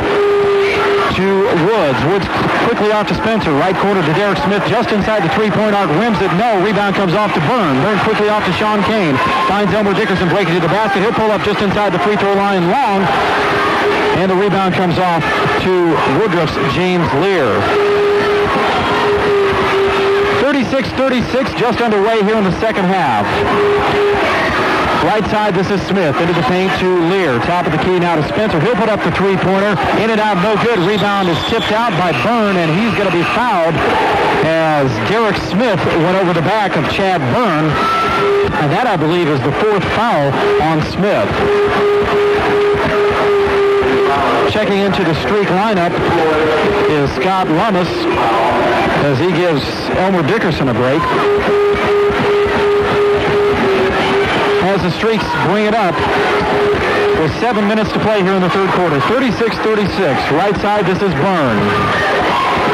to Woods. Woods quickly off to Spencer. Right corner to Derek Smith just inside the three-point arc. Rims it. No. Rebound comes off to Byrne. Byrne quickly off to Sean Kane. Finds Elmer Dickerson breaking to the basket. He'll pull up just inside the free throw line long. And the rebound comes off to Woodruff's James Lear. 36-36, just underway here in the second half. Right side, this is Smith. Into the paint to Lear. Top of the key now to Spencer. He'll put up the three-pointer. In and out, no good. Rebound is tipped out by Byrne, and he's going to be fouled as Derek Smith went over the back of Chad Byrne. And that, I believe, is the fourth foul on Smith. Checking into the Streak lineup is Scott Lummis as he gives Elmer Dickerson a break. As the Streaks bring it up with 7 minutes to play here in the third quarter. 36-36. Right side, this is Byrne.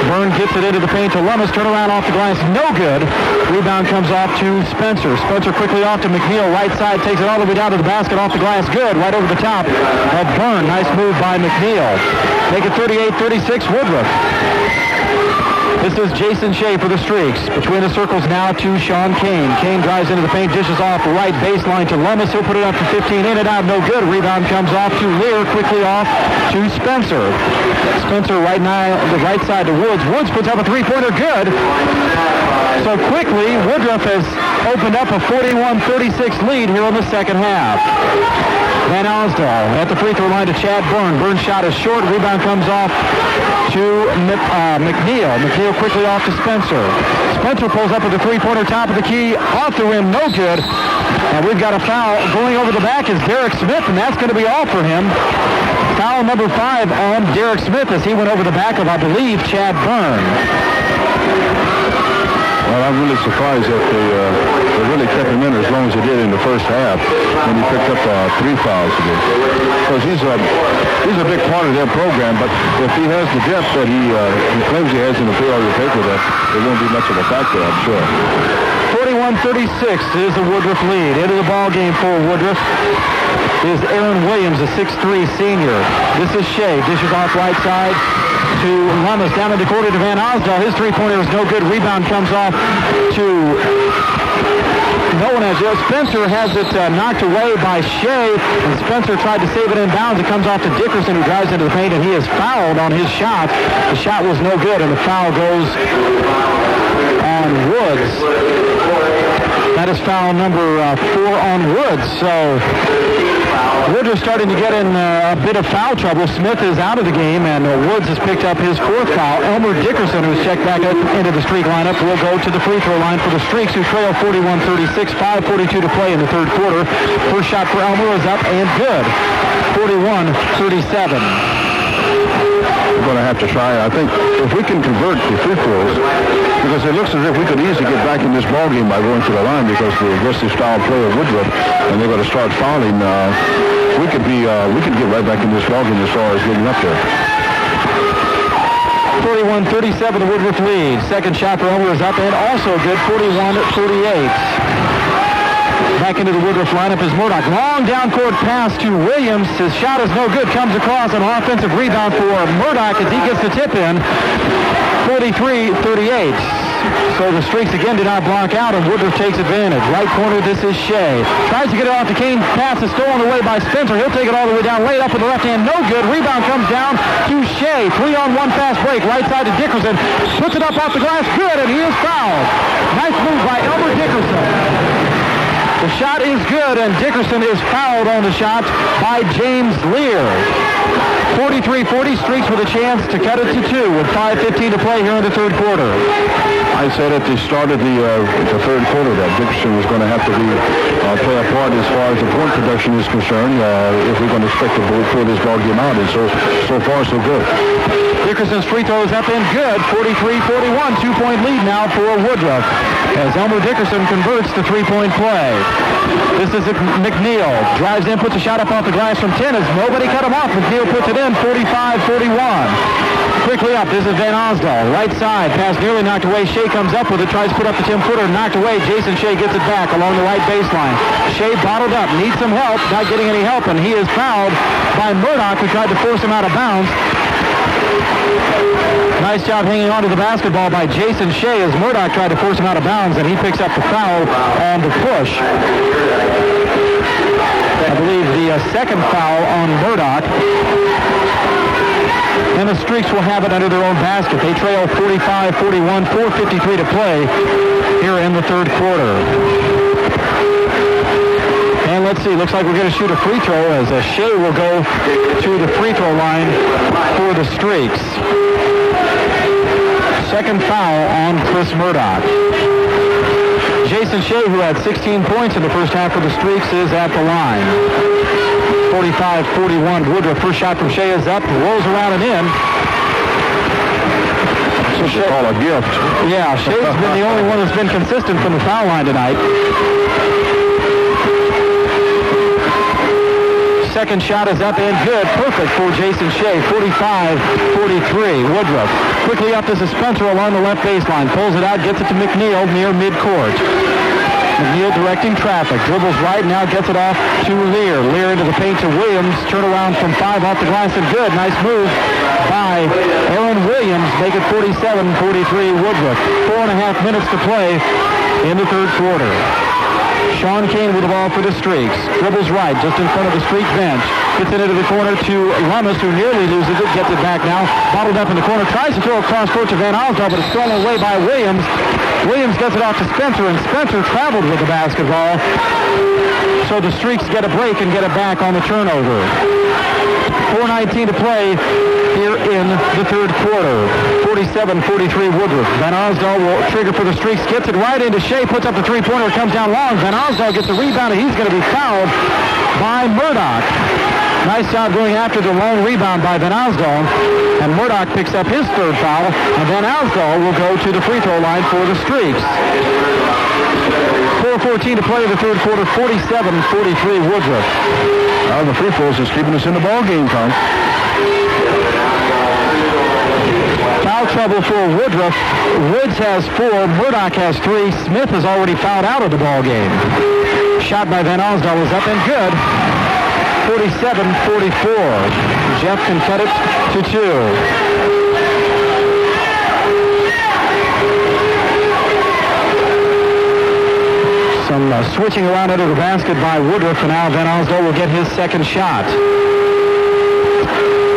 Byrne gets it into the paint to Lummis. Turn around off the glass. No good. Rebound comes off to Spencer. Spencer quickly off to McNeil. Right side takes it all the way down to the basket off the glass. Good. Right over the top of Byrne. Nice move by McNeil. Make it 38-36 Woodruff. This is Jason Shea for the Streaks. Between the circles now to Sean Kane. Kane drives into the paint, dishes off the right baseline to Lummis. He'll put it up to 15. In and out, no good. Rebound comes off to Lear. Quickly off to Spencer. Spencer right now, the right side to Woods. Woods puts up a three-pointer. Good. So quickly, Woodruff has opened up a 41-36 lead here in the second half. Van Osdol at the free throw line to Chad Byrne. Byrne's shot is short. Rebound comes off to McNeil. McNeil quickly off to Spencer. Spencer pulls up with the three-pointer, top of the key, off the rim, no good. And we've got a foul. Going over the back is Derek Smith, and that's going to be all for him. Foul number 5 on Derek Smith as he went over the back of, I believe, Chad Byrne. Well, I'm really surprised that they really kept him in as long as they did in the first half when he picked up 3 fouls again. Because he's a big part of their program, but if he has the depth that he claims he has in the Peoria paper, that it won't be much of a factor, I'm sure. 41-36 is the Woodruff lead. Into the ball game for Woodruff is Aaron Williams, a 6'3 senior. This is Shea. Dishes off right side to Lummis. Down in the corner to Van Osdal. His three-pointer is no good. Rebound comes off to no one has it. Spencer has it knocked away by Shea, and Spencer tried to save it in bounds. It comes off to Dickerson, who drives into the paint, and he is fouled on his shot. The shot was no good, and the foul goes on Woods. That is foul number 4 on Woods. So Woodruff starting to get in a bit of foul trouble. Smith is out of the game, and Woods has picked up his 4th foul. Elmer Dickerson, who's checked back up into the Streak lineup, will go to the free throw line for the Streaks, who trail 41-36, 5:42 to play in the third quarter. First shot for Elmer is up and good. 41-37. We're going to have to try. I think if we can convert the free throws, because it looks as if we could easily get back in this ball game by going to the line, because the aggressive style play of Woodruff, and they're going to start fouling. We could get right back in this ball game as far as getting up there. 41-37, the Woodruff lead. Second shot for Elmer is up and also good. 41-38. Back into the Woodruff lineup is Murdoch. Long down court pass to Williams. His shot is no good. Comes across an offensive rebound for Murdoch as he gets the tip in. 43-38. So the Streaks again did not block out, and Woodruff takes advantage. Right corner, this is Shea. Tries to get it off to Kane. Pass is stolen away by Spencer. He'll take it all the way down. Laid up with the left hand. No good. Rebound comes down to Shea. 3-on-1 fast break. Right side to Dickerson. Puts it up off the glass. Good, and he is fouled. Nice move by Elmer Dickerson. The shot is good, and Dickerson is fouled on the shot by James Lear. 43-40, Streaks with a chance to cut it to 2 with 5:15 to play here in the third quarter. I said at the start of the third quarter that Dickerson was going to have to play a part as far as the point production is concerned if we're going to expect to pull this ball game out, and so far so good. Dickerson's free throw is up and good. 43-41, 2-point lead now for Woodruff as Elmer Dickerson converts the three-point play. This is McNeil. Drives in, puts a shot up off the glass from 10 as nobody cut him off. McNeil puts it in, 45-41. Quickly up, this is Van Osdal. Right side, pass nearly knocked away. Shea comes up with it, tries to put up the 10-footer, knocked away. Jason Shea gets it back along the right baseline. Shea bottled up, needs some help, not getting any help, and he is fouled by Murdoch, who tried to force him out of bounds. Nice job hanging on to the basketball by Jason Shea as Murdoch tried to force him out of bounds, and he picks up the foul on the push. I believe the second foul on Murdoch. And the Streaks will have it under their own basket. They trail 45-41, 4:53 to play here in the third quarter. And let's see, looks like we're going to shoot a free throw as Shea will go to the free throw line for the Streaks. Second foul on Chris Murdoch. Jason Shea, who had 16 points in the first half for the Streaks, is at the line. 45-41. Woodruff, first shot from Shea is up, rolls around and in. That's what you call a gift. Yeah, Shea's been the only one that's been consistent from the foul line tonight. Second shot is up and good. Perfect for Jason Shea. 45-43. Woodruff. Quickly up to Spencer along the left baseline. Pulls it out, gets it to McNeil near midcourt. McNeil directing traffic. Dribbles right, now gets it off to Lear. Lear into the paint to Williams. Turnaround from 5 off the glass and good. Nice move by Aaron Williams. Make it 47-43 Woodruff. 4.5 minutes to play in the third quarter. Sean Kane with the ball for the Streaks. Dribbles right, just in front of the Streak bench. Gets it into the corner to Lummis, who nearly loses it. Gets it back now. Bottled up in the corner. Tries to throw across court to Van Osdal, but it's stolen away by Williams. Williams gets it off to Spencer, and Spencer traveled with the basketball. So the Streaks get a break and get it back on the turnover. 4:19 to play here in the third quarter. 47-43 Woodruff. Van Osdal will trigger for the Streaks. Gets it right into Shea. Puts up the three-pointer. It comes down long. Van Osdal gets a rebound, and he's going to be fouled by Murdoch. Nice job going after the long rebound by Van Osdal. And Murdoch picks up his third foul. And Van Osdal will go to the free throw line for the Streaks. 4:14 to play in the third quarter. 47-43 Woodruff. The free throws is keeping us in the ball game, Tom. Foul trouble for Woodruff. Woods has 4. Murdoch has 3. Smith has already fouled out of the ball game. Shot by Van Osdol is up and good. 47-44. Jeff can cut it to 2. Some switching around under the basket by Woodruff, and now Van Osdol will get his second shot.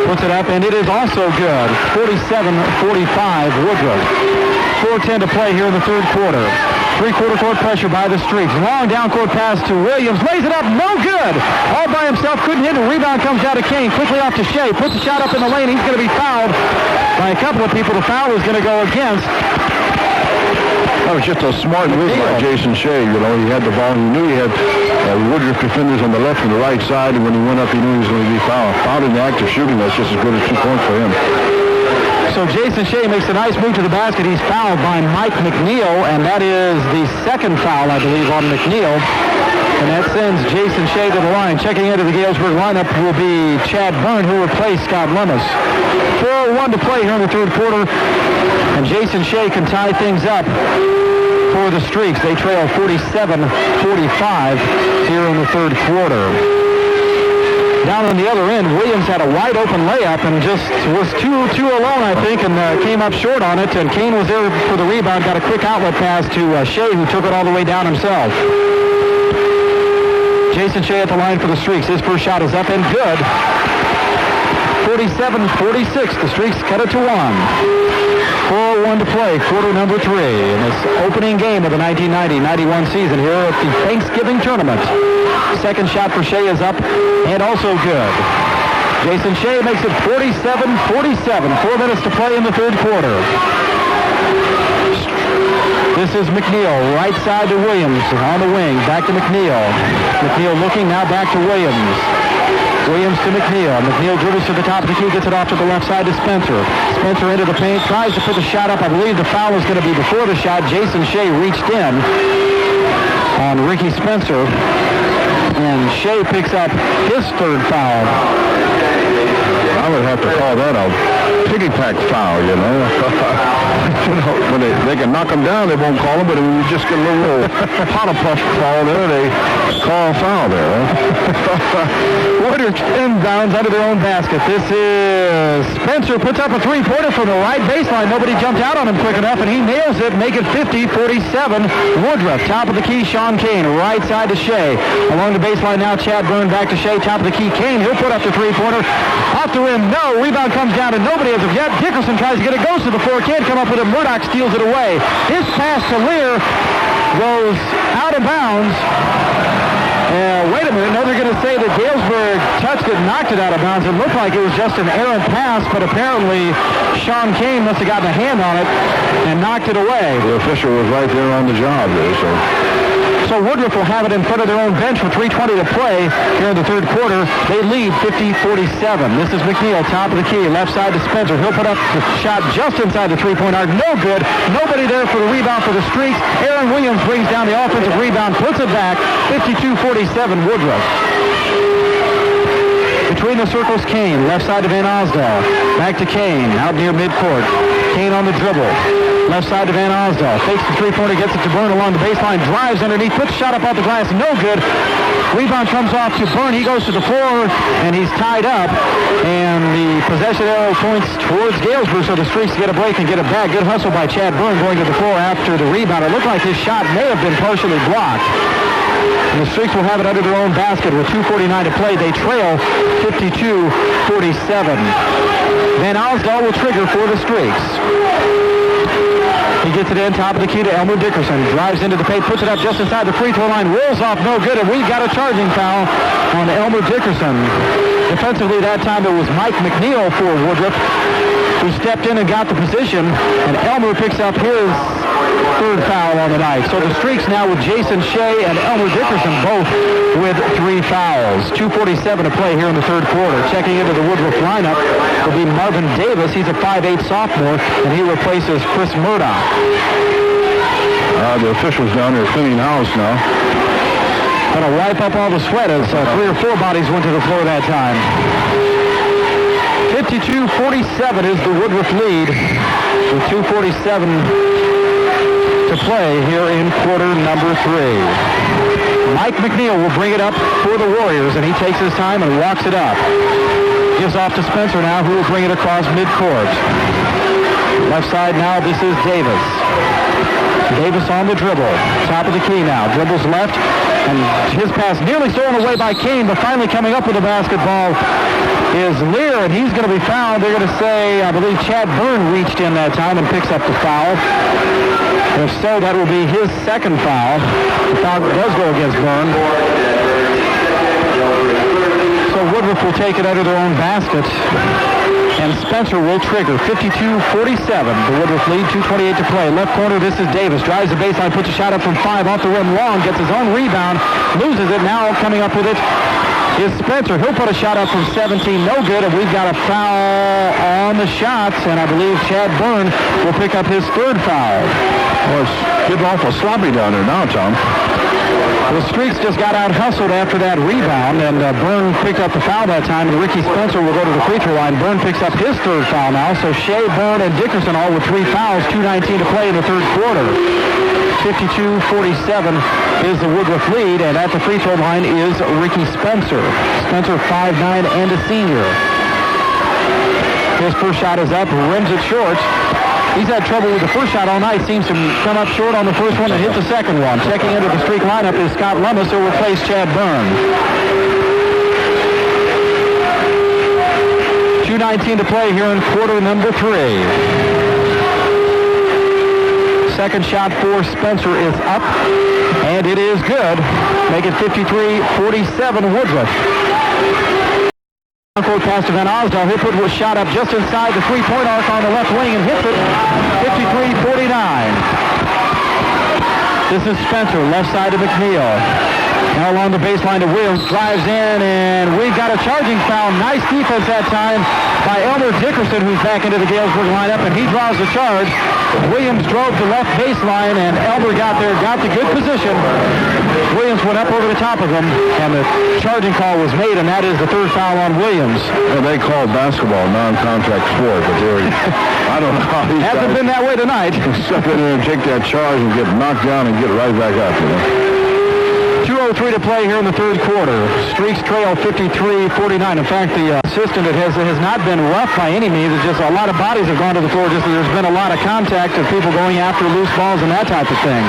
Puts it up, and it is also good. 47-45 Woodruff. 4:10 to play here in the third quarter. Three-quarter court pressure by the Streaks. Long down-court pass to Williams. Lays it up. No good. All by himself. Couldn't hit. The rebound comes out of Kane. Quickly off to Shea. Puts the shot up in the lane. He's going to be fouled by a couple of people. The foul is going to go against. That was just a smart move by Jason Shea. You know, he had the ball. He knew he had Woodruff defenders on the left and the right side, and when he went up, he knew he was going to be fouled. Fouled in the act of shooting. That's just as good as 2 points for him. So Jason Shea makes a nice move to the basket. He's fouled by Mike McNeil, and that is the second foul, I believe, on McNeil. And that sends Jason Shea to the line. Checking into the Galesburg lineup will be Chad Byrne, who replaced Scott Lemus. 4:01 to play here in the third quarter, and Jason Shea can tie things up for the Streaks. They trail 47-45 here in the third quarter. Down on the other end, Williams had a wide open layup and just was too alone, I think, and came up short on it. And Kane was there for the rebound, got a quick outlet pass to Shea, who took it all the way down himself. Jason Shea at the line for the Streaks. His first shot is up and good. 47-46. The Streaks cut it to 1. 4:01 to play, quarter number 3 in this opening game of the 1990-91 season here at the Thanksgiving tournament. Second shot for Shea is up and also good. Jason Shea makes it 47-47. 4 minutes to play in the third quarter. This is McNeil, right side to Williams on the wing. Back to McNeil. McNeil looking, now back to Williams. Williams to McNeil. McNeil dribbles to the top of the key, gets it off to the left side to Spencer. Spencer into the paint, tries to put the shot up. I believe the foul is going to be before the shot. Jason Shea reached in on Ricky Spencer, and Shea picks up his third foul. I would have to call that a piggyback foul, you know. When they can knock them down, they won't call them, but when you just get a little pot of puff call there, they call a foul there. Woodruff inbounds under their own basket. This is Spencer, puts up a three-pointer from the right baseline. Nobody jumped out on him quick enough, and he nails it, make it 50-47. Woodruff, top of the key, Sean Kane, right side to Shea. Along the baseline now, Chad Byrne back to Shea, top of the key, Kane, he'll put up the three-pointer. Off the rim, no, rebound comes down to nobody as of yet. Dickerson tries to get it, goes to the floor, can't come up with it. Murdoch steals it away. His pass to Lear goes out of bounds. Wait a minute, no, they're going to say that Galesburg touched it and knocked it out of bounds. It looked like it was just an errant pass, but apparently Sean Kane must have gotten a hand on it and knocked it away. The official was right there on the job there, So Woodruff will have it in front of their own bench with 3:20 to play here in the third quarter. They lead 50-47. This is McNeil, top of the key, left side to Spencer. He'll put up the shot just inside the three-point arc. No good. Nobody there for the rebound for the Streaks. Aaron Williams brings down the offensive rebound, puts it back. 52-47 Woodruff. Between the circles, Kane, left side to Van Osdol. Back to Kane, out near midcourt. Kane on the dribble. Left side to Van Osdol. Fakes the three-pointer, gets it to Byrne along the baseline, drives underneath, puts the shot up off the glass, no good. Rebound comes off to Byrne. He goes to the floor, and he's tied up. And the possession arrow points towards Galesburg, so the Streaks get a break and get it back. Good hustle by Chad Byrne going to the floor after the rebound. It looked like his shot may have been partially blocked. And the Streaks will have it under their own basket with 2:49 to play. They trail 52-47. Van Osdol will trigger for the Streaks. He gets it in, top of the key to Elmer Dickerson. Drives into the paint, puts it up just inside the free throw line, rolls off, no good, and we got a charging foul on Elmer Dickerson. Defensively that time it was Mike McNeil for Woodruff, who stepped in and got the position, and Elmer picks up his third foul on the night. So the Streaks now with Jason Shea and Elmer Dickerson both with 3 fouls. 2:47 to play here in the third quarter. Checking into the Woodruff lineup will be Marvin Davis. He's a 5'8 sophomore, and he replaces Chris Murdoch. The officials down there cleaning house now. Gonna wipe up all the sweat as 3 or 4 bodies went to the floor that time. 52-47 is the Woodruff lead with 2:47 to play here in quarter number 3. Mike McNeil will bring it up for the Warriors, and he takes his time and walks it up. Gives off to Spencer now, who will bring it across midcourt. Left side now, this is Davis. Davis on the dribble. Top of the key now. Dribbles left, and his pass nearly stolen away by Kane, but finally coming up with the basketball is Lear, and he's going to be fouled. They're going to say, I believe Chad Byrne reached in that time and picks up the foul. If so, that will be his second foul. The foul does go against Byrne. So Woodruff will take it under their own basket, and Spencer will trigger. 52-47, the Woodruff lead, 2:28 to play. Left corner, this is Davis. Drives the baseline, puts a shot up from 5, off the rim long, gets his own rebound, loses it. Now coming up with it is Spencer. He'll put a shot up from 17, no good, and we've got a foul on the shots, and I believe Chad Byrne will pick up his third foul. Well, it's getting awful sloppy down there now, Tom. The Streaks just got out-hustled after that rebound, and Byrne picked up the foul that time, and Ricky Spencer will go to the free throw line. Byrne picks up his third foul now, so Shea, Byrne, and Dickerson all with 3 fouls, 2:19 to play in the third quarter. 52-47 is the Woodruff lead, and at the free throw line is Ricky Spencer. Spencer, 5'9", and a senior. His first shot is up, rims it short. He's had trouble with the first shot all night. Seems to come up short on the first one and hit the second one. Checking into the Streak lineup is Scott Lummis, who will replace Chad Byrne. 2:19 to play here in quarter number 3. Second shot for Spencer is up, and it is good. Make it 53-47 Woodruff. Forward pass to Van Osdal. He'll put a shot up just inside the three-point arc on the left wing and hits it. 53-49. This is Spencer, left side to McNeil. Now along the baseline to Williams, drives in, and we've got a charging foul. Nice defense that time by Elmer Dickerson, who's back into the Galesburg lineup, and he draws the charge. Williams drove the left baseline, and Elmer got there, got the good position. Williams went up over the top of him, and the charging call was made, and that is the third foul on Williams. Well, they call basketball non-contact sport, but I don't know how these guys... Hasn't been that way tonight. Step in there and take that charge and get knocked down and get right back up, you know. 2:03 to play here in the third quarter. Streaks trail 53-49. In fact, the assistant, it has not been rough by any means. It's just a lot of bodies have gone to the floor. Just there's been a lot of contact of people going after loose balls and that type of thing.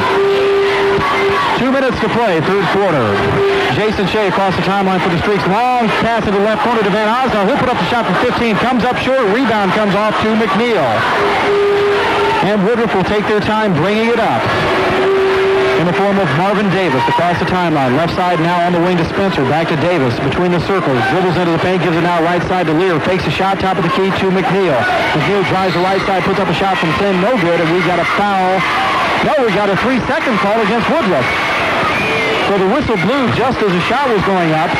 2 minutes to play, third quarter. Jason Shea across the timeline for the Streaks. Long pass to the left corner to Van Osdal. He'll put up the shot from 15. Comes up short. Rebound comes off to McNeil. And Woodruff will take their time bringing it up in the form of Marvin Davis across the timeline. Left side now on the wing to Spencer. Back to Davis between the circles. Dribbles into the paint. Gives it now right side to Lear. Fakes a shot. Top of the key to McNeil. McNeil drives the right side. Puts up a shot from 10. No good. And we've got a foul. No, we got a 3-second call against Woodruff. So the whistle blew just as the shot was going up.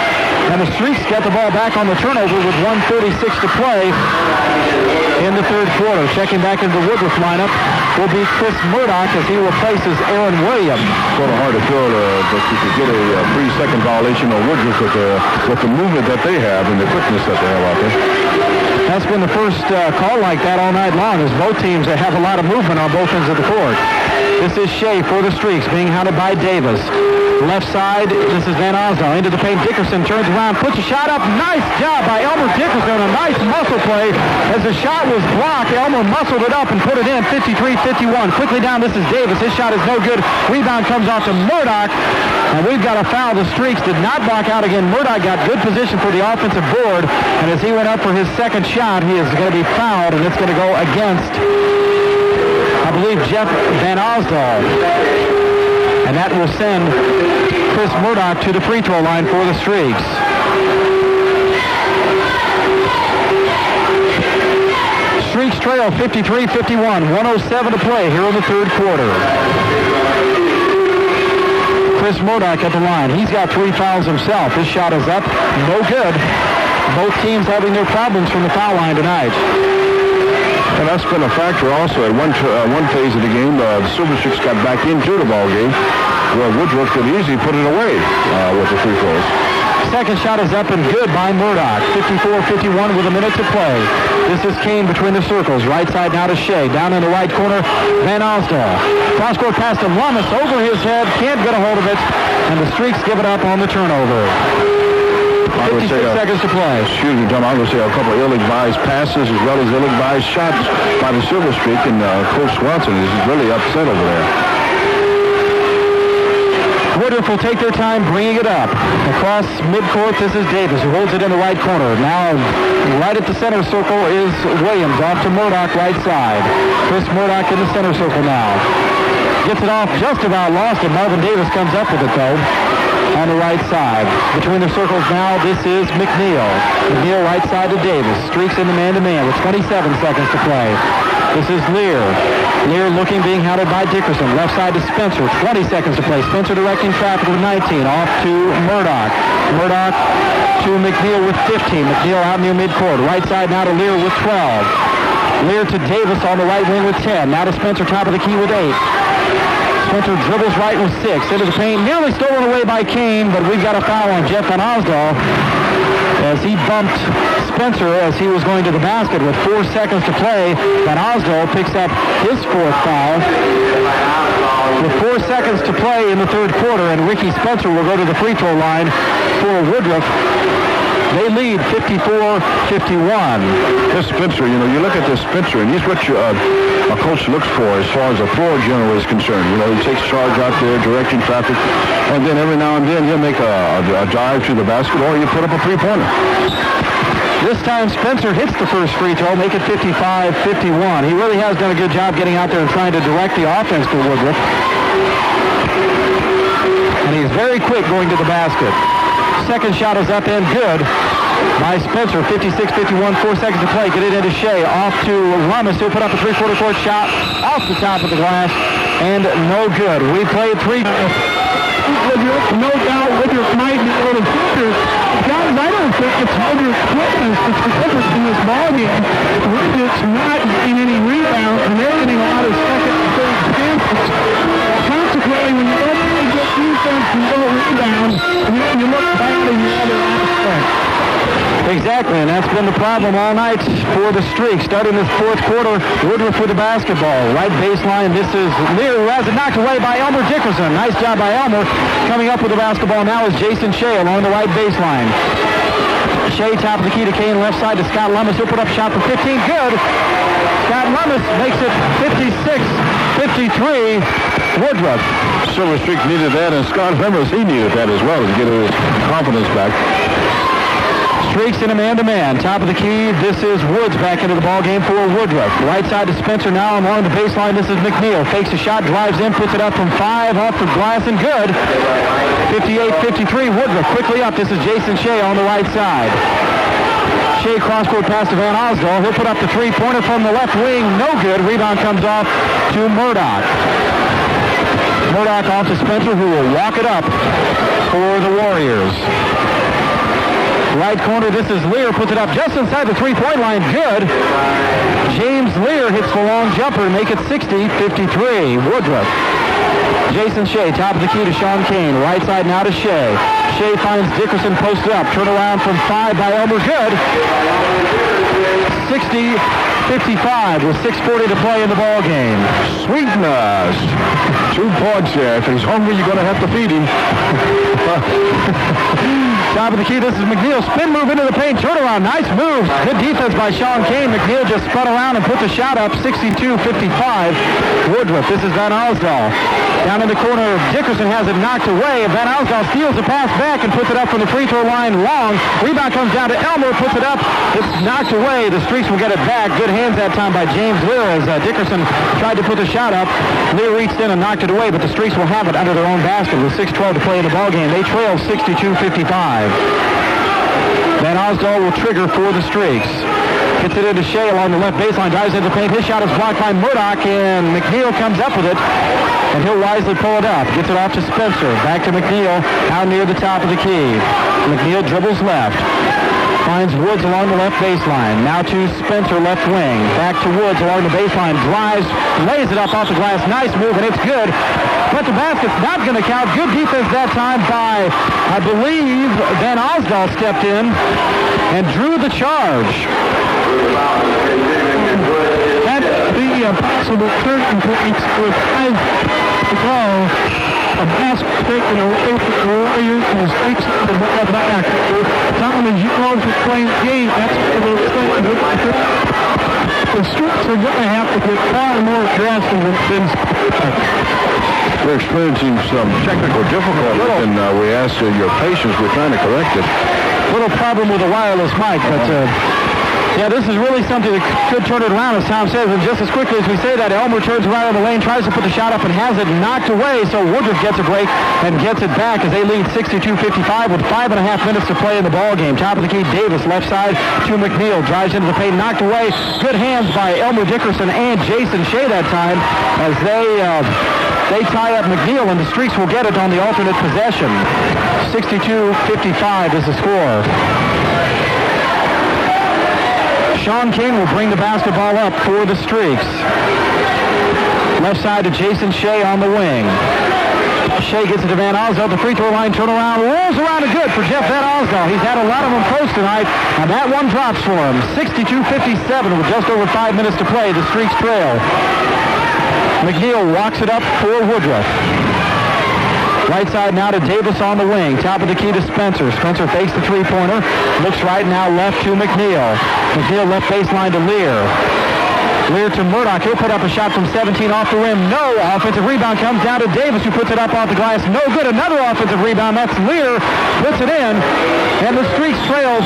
And the Streaks get the ball back on the turnover with 1:36 to play in the third quarter. Checking back into the Woodruff lineup will be Chris Murdoch as he replaces Aaron Williams. Sort of hard to feel that you could get a 3-second violation on Woodruff with the movement that they have and the quickness that they have out there. That's been the first call like that all night long, as both teams have a lot of movement on both ends of the court. This is Shea for the Streaks, being hounded by Davis. Left side, this is Van Osdal. Into the paint, Dickerson turns around, puts a shot up. Nice job by Elmer Dickerson. A nice muscle play. As the shot was blocked, Elmer muscled it up and put it in. 53-51. Quickly down, this is Davis. His shot is no good. Rebound comes off to Murdoch. And we've got a foul. The Streaks did not block out again. Murdoch got good position for the offensive board. And as he went up for his second shot, he is going to be fouled, and it's going to go against, I believe, Jeff Van Osdal. And that will send Chris Murdoch to the free throw line for the Streaks. Streaks trail 53-51. 1:07 to play here in the third quarter. Chris Murdoch at the line. He's got 3 fouls himself. His shot is up. No good. Both teams having their problems from the foul line tonight. And that's been a factor also. At one phase of the game, the Silver Streaks got back into the ball game, where Woodruff could easily put it away with the free throws. Second shot is up and good by Murdoch. 54-51 with a minute to play. This is Kane between the circles. Right side now to Shea. Down in the right corner, Van Osdol. Cross-court pass to Lummis over his head. Can't get a hold of it. And the Streaks give it up on the turnover. 56 seconds to play. Excuse me, Tom. I would say a couple of ill-advised passes as well as ill-advised shots by the Silver Streak, and Coach Swanson is really upset over there. Woodruff will take their time bringing it up. Across midcourt, this is Davis, who holds it in the right corner. Now, right at the center circle is Williams, off to Murdoch, right side. Chris Murdoch in the center circle now. Gets it off, just about lost it. Marvin Davis comes up with it, though, on the right side. Between the circles now, this is McNeil. McNeil right side to Davis. Streaks in the man-to-man with 27 seconds to play. This is Lear. Lear looking, being hounded by Dickerson. Left side to Spencer. 20 seconds to play. Spencer directing traffic with 19. Off to Murdoch. Murdoch to McNeil with 15. McNeil out near midcourt. Right side now to Lear with 12. Lear to Davis on the right wing with 10. Now to Spencer, top of the key with 8. Spencer dribbles right with 6. Into the paint. Nearly stolen away by Kane, but we've got a foul on Jeff Van Osdol as he bumped Spencer as he was going to the basket with 4 seconds to play. Van Osdol picks up his 4th foul with 4 seconds to play in the third quarter, and Ricky Spencer will go to the free throw line for Woodruff. They lead 54-51. This Spencer, you look at this Spencer, and he's what a coach looks for as far as a floor general is concerned. He takes charge out there, directing traffic, and then every now and then he'll make a dive to the basket, or you put up a three-pointer. This time Spencer hits the first free throw, make it 55-51. He really has done a good job getting out there and trying to direct the offense for Woodruff. And he's very quick going to the basket. Second shot is up and good by Spencer. 56-51, 4 seconds to play. Get it into Shea. Off to Lummis, who put up a three-quarter court shot off the top of the glass, and no good. We played 3. No doubt Woodruff might be able to figure. Guys, I don't think it's Woodruff's quickness that's the difference in this ballgame. Woodruff's not getting any rebounds, and they're getting a lot of second and third chances. Consequently, when you don't really get defense and don't rebound, you look bad in the other aspect. Exactly, and that's been the problem all night for the Streak. Starting this fourth quarter, Woodruff with the basketball. Right baseline, this is Lear, who has it knocked away by Elmer Dickerson. Nice job by Elmer. Coming up with the basketball now is Jason Shea along the right baseline. Shea, top of the key to Kane, left side to Scott Lummis. He'll put up a shot for 15. Good. Scott Lummis makes it 56-53. Woodruff. Silver Streak needed that, and Scott Lummis, he needed that as well to get his confidence back. Streaks in a man-to-man. Top of the key, this is Woods back into the ballgame for Woodruff. Right side to Spencer now along the baseline. This is McNeil. Fakes a shot, drives in, puts it up from 5, off the glass, and good. 58-53, Woodruff quickly up. This is Jason Shea on the right side. Shea cross-court pass to Van Osdol. He'll put up the three-pointer from the left wing. No good. Rebound comes off to Murdoch. Murdoch off to Spencer, who will walk it up for the Warriors. Right corner, this is Lear, puts it up just inside the three-point line. Good. James Lear hits the long jumper, make it 60-53. Woodruff. Jason Shea, top of the key to Sean Kane. Right side now to Shea. Shea finds Dickerson posted up. Turn around from 5 by Elmer. Good. 60-55 with 6:40 to play in the ball game. Sweetness. 2 points there. If he's hungry, you're going to have to feed him. Top of the key, this is McNeil. Spin move into the paint. Turn around. Nice move. Good defense by Sean Kane. McNeil just spun around and put the shot up. 62-55. Woodruff. This is Van Osdol. Down in the corner, Dickerson has it knocked away. Van Osdol steals the pass back and puts it up from the free throw line long. Rebound comes down to Elmer. Puts it up. It's knocked away. The Streaks will get it back. Good hands that time by James Lear as Dickerson tried to put the shot up. Lear reached in and knocked it away, but the Streaks will have it under their own basket with 6:12 to play in the ballgame. They trail 62-55. Van Osdol will trigger for the Streaks. Gets it into Shea along the left baseline, dives into the paint. His shot is blocked by Murdoch, and McNeil comes up with it, and he'll wisely pull it up. Gets it off to Spencer. Back to McNeil, out near the top of the key. McNeil dribbles left. Finds Woods along the left baseline. Now to Spencer, left wing. Back to Woods along the baseline. Drives, lays it up off the glass. Nice move, and it's good. But the basket's not going to count. Good defense that time by, I believe, Van Osdal stepped in and drew the charge. That's the possible turning points with 5 to go. A basket taken away from the Warriors and takes the ball back. Tom, as you know, to play the game, that's what they're playing. The Strips are going to have to get far more aggressive than We're experiencing some technical difficulties, and we ask your patience. We're trying to correct it. Little problem with the wireless mic, but yeah, this is really something that could turn it around, as Tom says. And just as quickly as we say that, Elmer turns around in the lane, tries to put the shot up, and has it knocked away. So Woodruff gets a break and gets it back as they lead 62-55 with 5.5 minutes to play in the ball game. Top of the key, Davis, left side to McNeil. Drives into the paint, knocked away. Good hands by Elmer Dickerson and Jason Shea that time as they tie up McNeil, and the Streaks will get it on the alternate possession. 62-55 is the score. Sean King will bring the basketball up for the Streaks. Left side to Jason Shea on the wing. Shea gets it to Van Osdal. The free throw line turnaround. Rolls around and good for Jeff Van Osdal. He's had a lot of them close tonight, and that one drops for him. 62-57 with just over 5 minutes to play. The Streaks trail. McNeil walks it up for Woodruff. Right side now to Davis on the wing. Top of the key to Spencer. Spencer fakes the three-pointer. Looks right now left to McNeil. McNeil left baseline to Lear. Lear to Murdoch. He'll put up a shot from 17 off the rim. No. Offensive rebound comes down to Davis, who puts it up off the glass. No good. Another offensive rebound. That's Lear. Puts it in. And the Streaks trail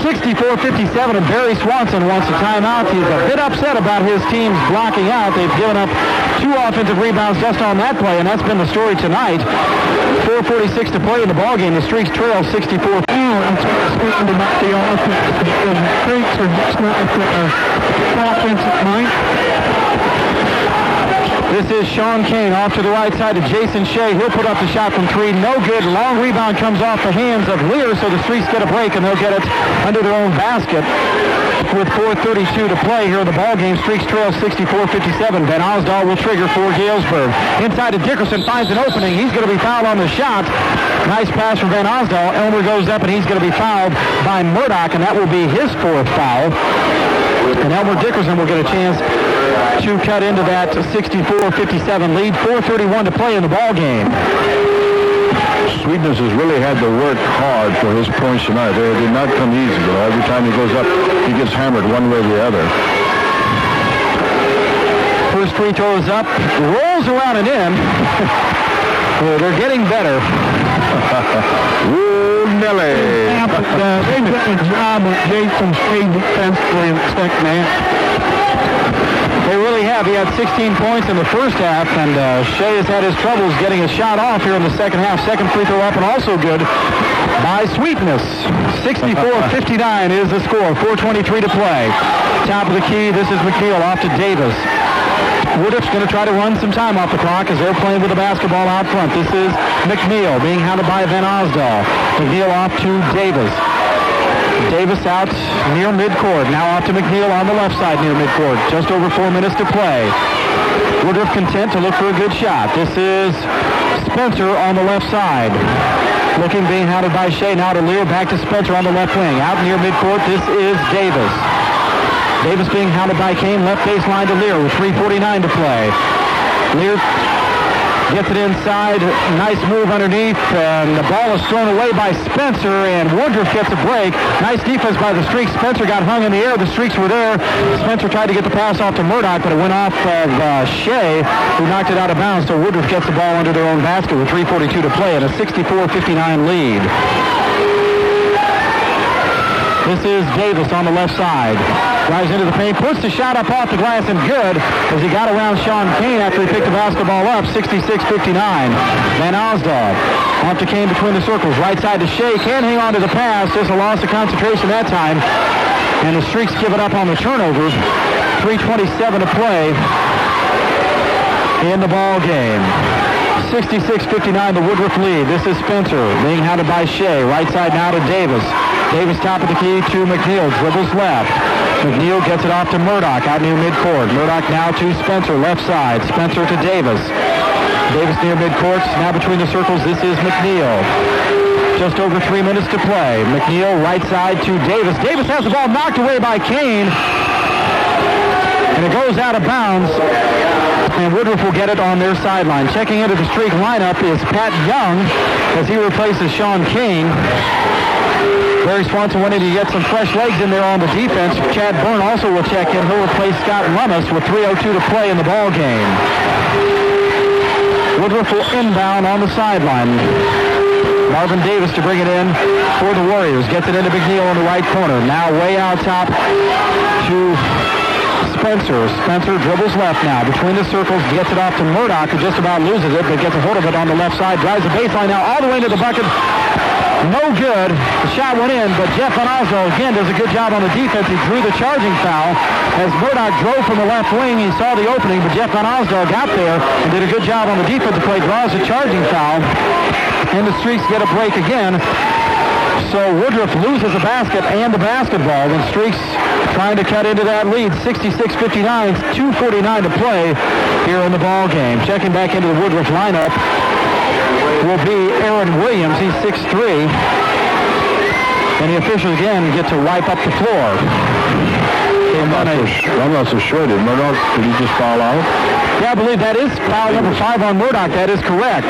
64-57, and Barry Swanson wants a timeout. He's a bit upset about his team's blocking out. They've given up 2 offensive rebounds just on that play, and that's been the story tonight. 4:46 to play in the ballgame. The Streaks trail 64. Speaking about the offense, the Streaks are just not offensive mind. This is Sean Kane off to the right side to Jason Shea. He'll put up the shot from 3. No good. Long rebound comes off the hands of Lear, so the Streaks get a break, and they'll get it under their own basket. With 4:32 to play here in the ballgame, Streaks trail 64-57. Van Osdal will trigger for Galesburg. Inside to Dickerson, finds an opening. He's going to be fouled on the shot. Nice pass from Van Osdal. Elmer goes up, and he's going to be fouled by Murdoch, and that will be his 4th foul. And Elmer Dickerson will get a chance to cut into that 64-57 lead. 4:31 to play in the ball game. Sweetness has really had to work hard for his points tonight. They did not come easy. Every time he goes up, he gets hammered one way or the other. First free throw is up, rolls around and in. Well, they're getting better. Ooh, Nelly. They've done a job with Jason Shea defensively in the second half. They really have. He had 16 points in the first half, and Shea has had his troubles getting his shot off here in the second half. Second free throw up and also good by Sweetness. 64-59 is the score. 4:23 to play. Top of the key, this is McNeil off to Davis. Woodruff's going to try to run some time off the clock as they're playing with the basketball out front. This is McNeil being hounded by Van Osdal. McNeil off to Davis. Davis out near midcourt. Now off to McNeil on the left side near midcourt. Just over 4 minutes to play. Woodruff content to look for a good shot. This is Spencer on the left side. Looking, being hounded by Shea. Now to Lear, back to Spencer on the left wing. Out near midcourt, this is Davis. Davis being hounded by Kane, left baseline to Lear with 3:49 to play. Lear gets it inside. Nice move underneath, and the ball is thrown away by Spencer, and Woodruff gets a break. Nice defense by the Streaks. Spencer got hung in the air. The Streaks were there. Spencer tried to get the pass off to Murdoch, but it went off of Shea, who knocked it out of bounds, so Woodruff gets the ball under their own basket with 3:42 to play and a 64-59 lead. This is Davis on the left side. Drives into the paint, puts the shot up off the glass, and good as he got around Sean Kane after he picked the basketball up. 66-59. Van Osdal off to Kane between the circles. Right side to Shea. Can't hang on to the pass. Just a loss of concentration that time. And the Streaks give it up on the turnover. 3:27 to play in the ball game. 66-59, the Woodruff lead. This is Spencer being hounded by Shea. Right side now to Davis. Davis top of the key to McNeil. Dribbles left. McNeil gets it off to Murdoch out near midcourt. Murdoch now to Spencer, left side. Spencer to Davis. Davis near midcourt. Now between the circles, this is McNeil. Just over 3 minutes to play. McNeil right side to Davis. Davis has the ball knocked away by Kane. And it goes out of bounds. And Woodruff will get it on their sideline. Checking into the streak lineup is Pat Young as he replaces Sean Kane. Barry Swanson wanted to get some fresh legs in there on the defense. Chad Byrne also will check in. He'll replace Scott Lummis with 3:02 to play in the ball game. Woodruff will inbound on the sideline. Marvin Davis to bring it in for the Warriors. Gets it into McNeil on the right corner. Now way out top to Spencer. Spencer dribbles left now. Between the circles, gets it off to Murdoch, who just about loses it, but gets a hold of it on the left side. Drives the baseline now all the way into the bucket. No good. The shot went in, but Jeff Van Oslo again does a good job on the defense. He drew the charging foul. As Murdoch drove from the left wing, he saw the opening, but Jeff Van Oslo got there and did a good job on the defensive play. Draws the charging foul, and the Streaks get a break again. So Woodruff loses a basket and the basketball when Streaks trying to cut into that lead. 66-59, 2:49 to play here in the ball game. Checking back into the Woodruff lineup will be Aaron Williams. He's 6'3". And the officials again get to wipe up the floor. I'm not so sure. Did he just foul out? Yeah, I believe that is foul number 5 on Murdoch. That is correct.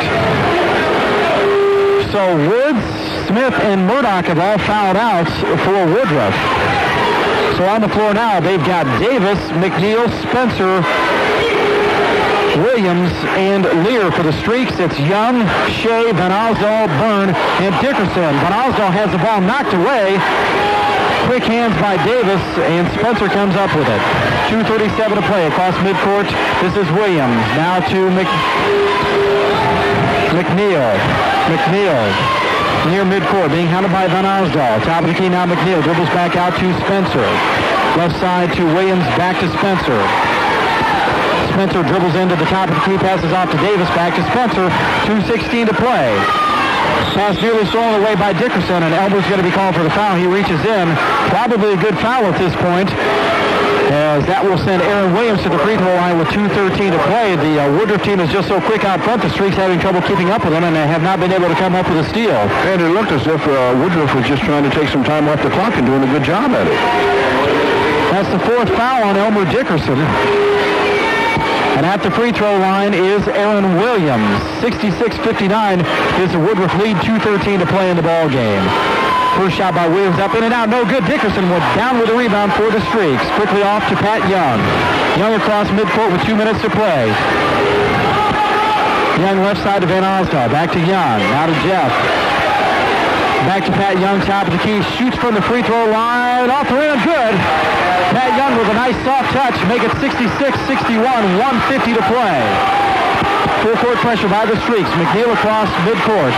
So Woods, Smith, and Murdoch have all fouled out for Woodruff. So on the floor now, they've got Davis, McNeil, Spencer, Williams, and Lear for the Streaks. It's Young, Shea, Van Osdol, Byrne, and Dickerson. Van Osdol has the ball knocked away. Quick hands by Davis, and Spencer comes up with it. 2:37 to play across midcourt. This is Williams. Now to McNeil. McNeil near midcourt, being hounded by Van Osdol. Top of the key now, McNeil dribbles back out to Spencer. Left side to Williams, back to Spencer. Spencer dribbles into the top of the key, passes off to Davis, back to Spencer. 2:16 to play. Pass nearly stolen away by Dickerson, and Elmer's going to be called for the foul. He reaches in. Probably a good foul at this point, as that will send Aaron Williams to the free throw line with 2:13 to play. The Woodruff team is just so quick out front. The Streaks having trouble keeping up with them, and they have not been able to come up with a steal. And it looked as if Woodruff was just trying to take some time off the clock and doing a good job at it. That's the 4th foul on Elmer Dickerson. And at the free throw line is Aaron Williams. 66-59 is the Woodruff lead. 2:13 to play in the ball game. First shot by Williams, up in and out. No good. Dickerson went down with a rebound for the Streaks. Quickly off to Pat Young. Young across midcourt with 2 minutes to play. Young left side to Van Osdol. Back to Young. Now to Jeff. Back to Pat Young, top of the key. Shoots from the free throw line. Off the rim. Good. Pat Young with a nice soft touch. Make it 66-61. 1:50 to play. Full court pressure by the Streaks. McNeil across midcourt.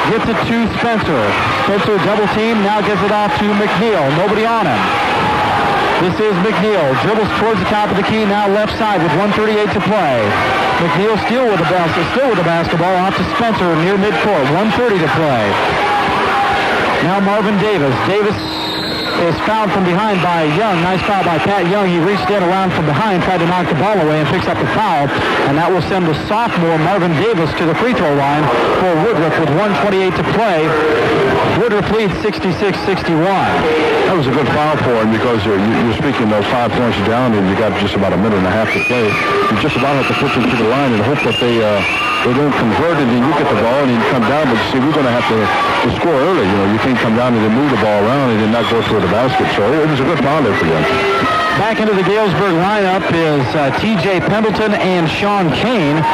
Gets it to Spencer. Spencer double team. Now gets it off to McNeil. Nobody on him. This is McNeil. Dribbles towards the top of the key. Now left side with 1:38 to play. McNeil still with the basketball. Off to Spencer near midcourt. 1:30 to play. Now Marvin Davis. Davis is fouled from behind by Young. Nice foul by Pat Young. He reached in around from behind, tried to knock the ball away, and picks up the foul. And that will send the sophomore Marvin Davis to the free throw line for Woodruff with 1:28 to play. Woodruff leads 66-61. That was a good foul for him because you're speaking of 5 points down and you got just about a minute and a half to play. You just about have to put them to the line and hope that they don't convert it and you get the ball and you come down. But you see, we're going to have to score early. You know, you can't come down and then move the ball around and then not go toward the basket. So it was a good foul there for them. Back into the Galesburg lineup is T.J. Pendleton and Sean Kane.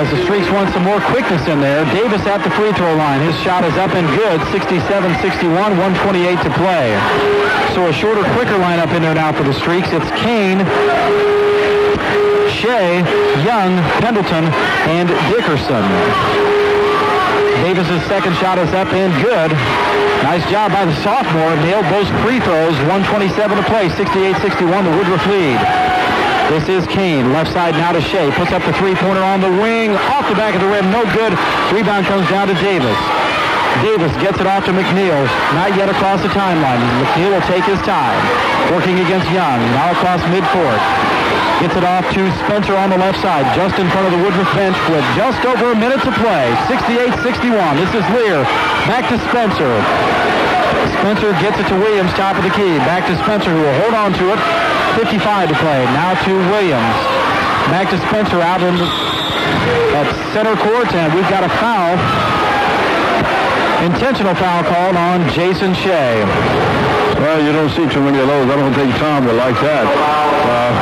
As the Streaks want some more quickness in there. Davis at the free throw line. His shot is up and good. 67-61, 1:28 to play. So a shorter, quicker lineup in there now for the Streaks. It's Kane, Shea, Young, Pendleton, and Dickerson. Davis's second shot is up and good. Nice job by the sophomore. Nailed those free throws. 1:27 to play. 68-61, the Woodruff lead. This is Kane. Left side now to Shea. Puts up the three-pointer on the wing. Off the back of the rim. No good. Rebound comes down to Davis. Davis gets it off to McNeil. Not yet across the timeline. McNeil will take his time. Working against Young. Now across midcourt. Gets it off to Spencer on the left side, just in front of the Woodruff bench with just over a minute to play. 68-61. This is Lear. Back to Spencer. Spencer gets it to Williams, top of the key. Back to Spencer, who will hold on to it. 55 to play. Now to Williams. Back to Spencer out at center court, and we've got a foul. Intentional foul called on Jason Shea. Well, you don't see too many of those. I don't think Tom would like that.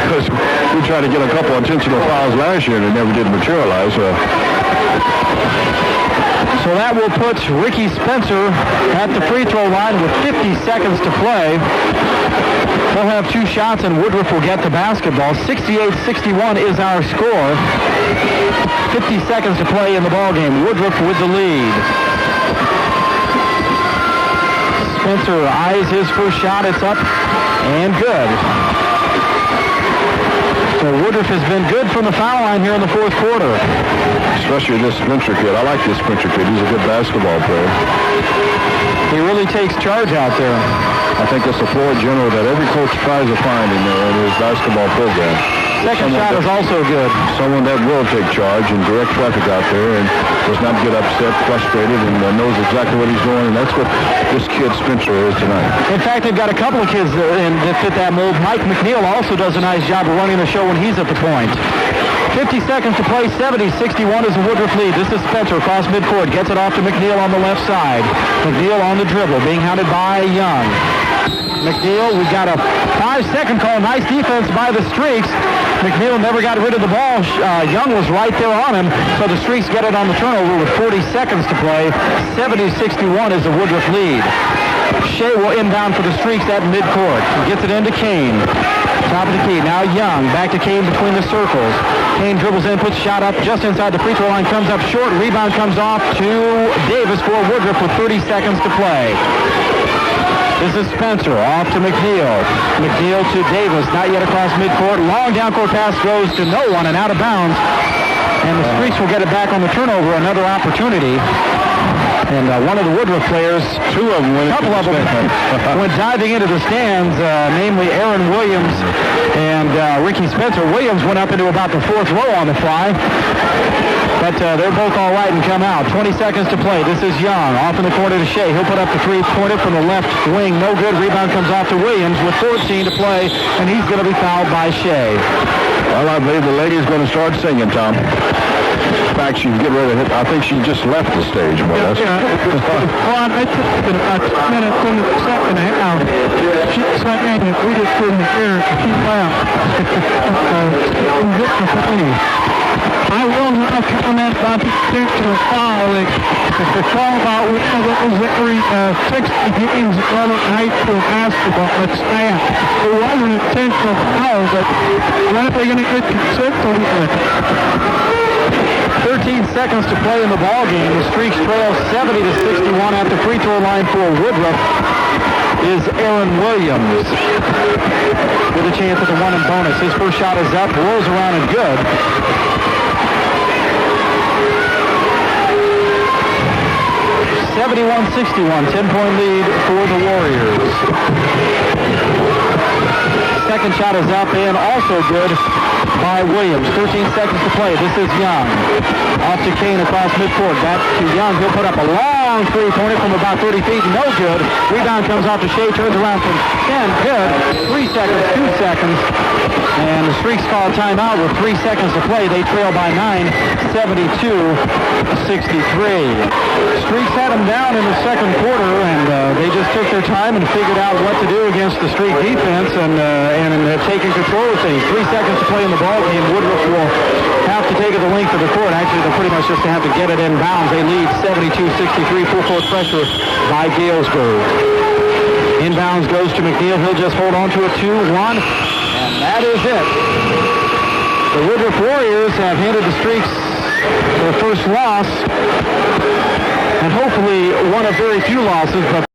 Because we tried to get a couple intentional fouls last year and it never did materialize. So that will put Ricky Spencer at the free throw line with 50 seconds to play. They'll have two shots and Woodruff will get the basketball. 68-61 is our score. 50 seconds to play in the ballgame. Woodruff with the lead. Spencer eyes his first shot. It's up and good. So Woodruff has been good from the foul line here in the fourth quarter. Especially this Spencer kid. I like this Spencer kid. He's a good basketball player. He really takes charge out there. I think that's the floor general that every coach tries to find in his basketball program. Second shot is also good. Someone that will take charge and direct traffic out there and does not get upset, frustrated, and knows exactly what he's doing. And that's what this kid Spencer is tonight. In fact, they've got a couple of kids that fit that mold. Mike McNeil also does a nice job of running the show when he's at the point. 50 seconds to play. 70-61 is the Woodruff lead. This is Spencer across midcourt. Gets it off to McNeil on the left side. McNeil on the dribble, being hounded by Young. McNeil, we got a 5-second call. Nice defense by the Streaks. McNeil never got rid of the ball. Young was right there on him, so the Streaks get it on the turnover with 40 seconds to play. 70-61 is the Woodruff lead. Shea will inbound for the Streaks at midcourt. He gets it into Kane. Top of the key. Now Young. Back to Kane between the circles. Kane dribbles in, puts shot up just inside the free throw line. Comes up short. Rebound comes off to Davis for Woodruff with 30 seconds to play. This is Spencer off to McNeil. McNeil to Davis, not yet across midcourt. Long down court pass goes to no one and out of bounds. And the Streaks will get it back on the turnover. Another opportunity. And one of the Woodruff players, a couple of them, went diving into the stands, namely Aaron Williams and Ricky Spencer. Williams went up into about the fourth row on the fly. But they're both all right and come out. 20 seconds to play. This is Young. Off in the corner to Shea. He'll put up the three-pointer from the left wing. No good. Rebound comes off to Williams with 14 to play, and he's going to be fouled by Shea. Well, I believe the lady's going to start singing, Tom. In fact, she's getting ready to hit. I think she just left the stage, more or less. Yeah. Well, it took about 2 minutes in the second half. She sang it. We just couldn't hear it. She left. I will not comment about the particular foul. It's all about every 60 games at Northern High School basketball. It's that. It wasn't an intentional foul, but when are they going to get consistent with it? 13 seconds to play in the ballgame. The Streaks trail 70-61 at the free throw line for Woodruff is Aaron Williams with a chance at the one and bonus. His first shot is up, rolls around and good. 71-61, 10-point lead for the Warriors. Second shot is up and also good by Williams. 13 seconds to play. This is Young. Off to Kane across midcourt. Back to Young. He'll put up a long three-pointer from about 30 feet. No good. Rebound comes off to Shea. Turns around from 10. Good. 3 seconds. 2 seconds. And the Streaks call a timeout with 3 seconds to play. They trail by 9. 72-63. Streaks had them down in the second quarter, and they just took their time and figured out what to do against the Streak defense, and have taken control of things. 3 seconds to play in the ball game. Woodruff will have to take it the length of the court. Actually, they'll pretty much just have to get it in bounds. They lead 72-63. Full court pressure by Galesburg. Inbounds goes to McNeil. He'll just hold on to a 2-1, and that is it. The Woodruff Warriors have handed the Streaks their first loss, and hopefully one of very few losses, but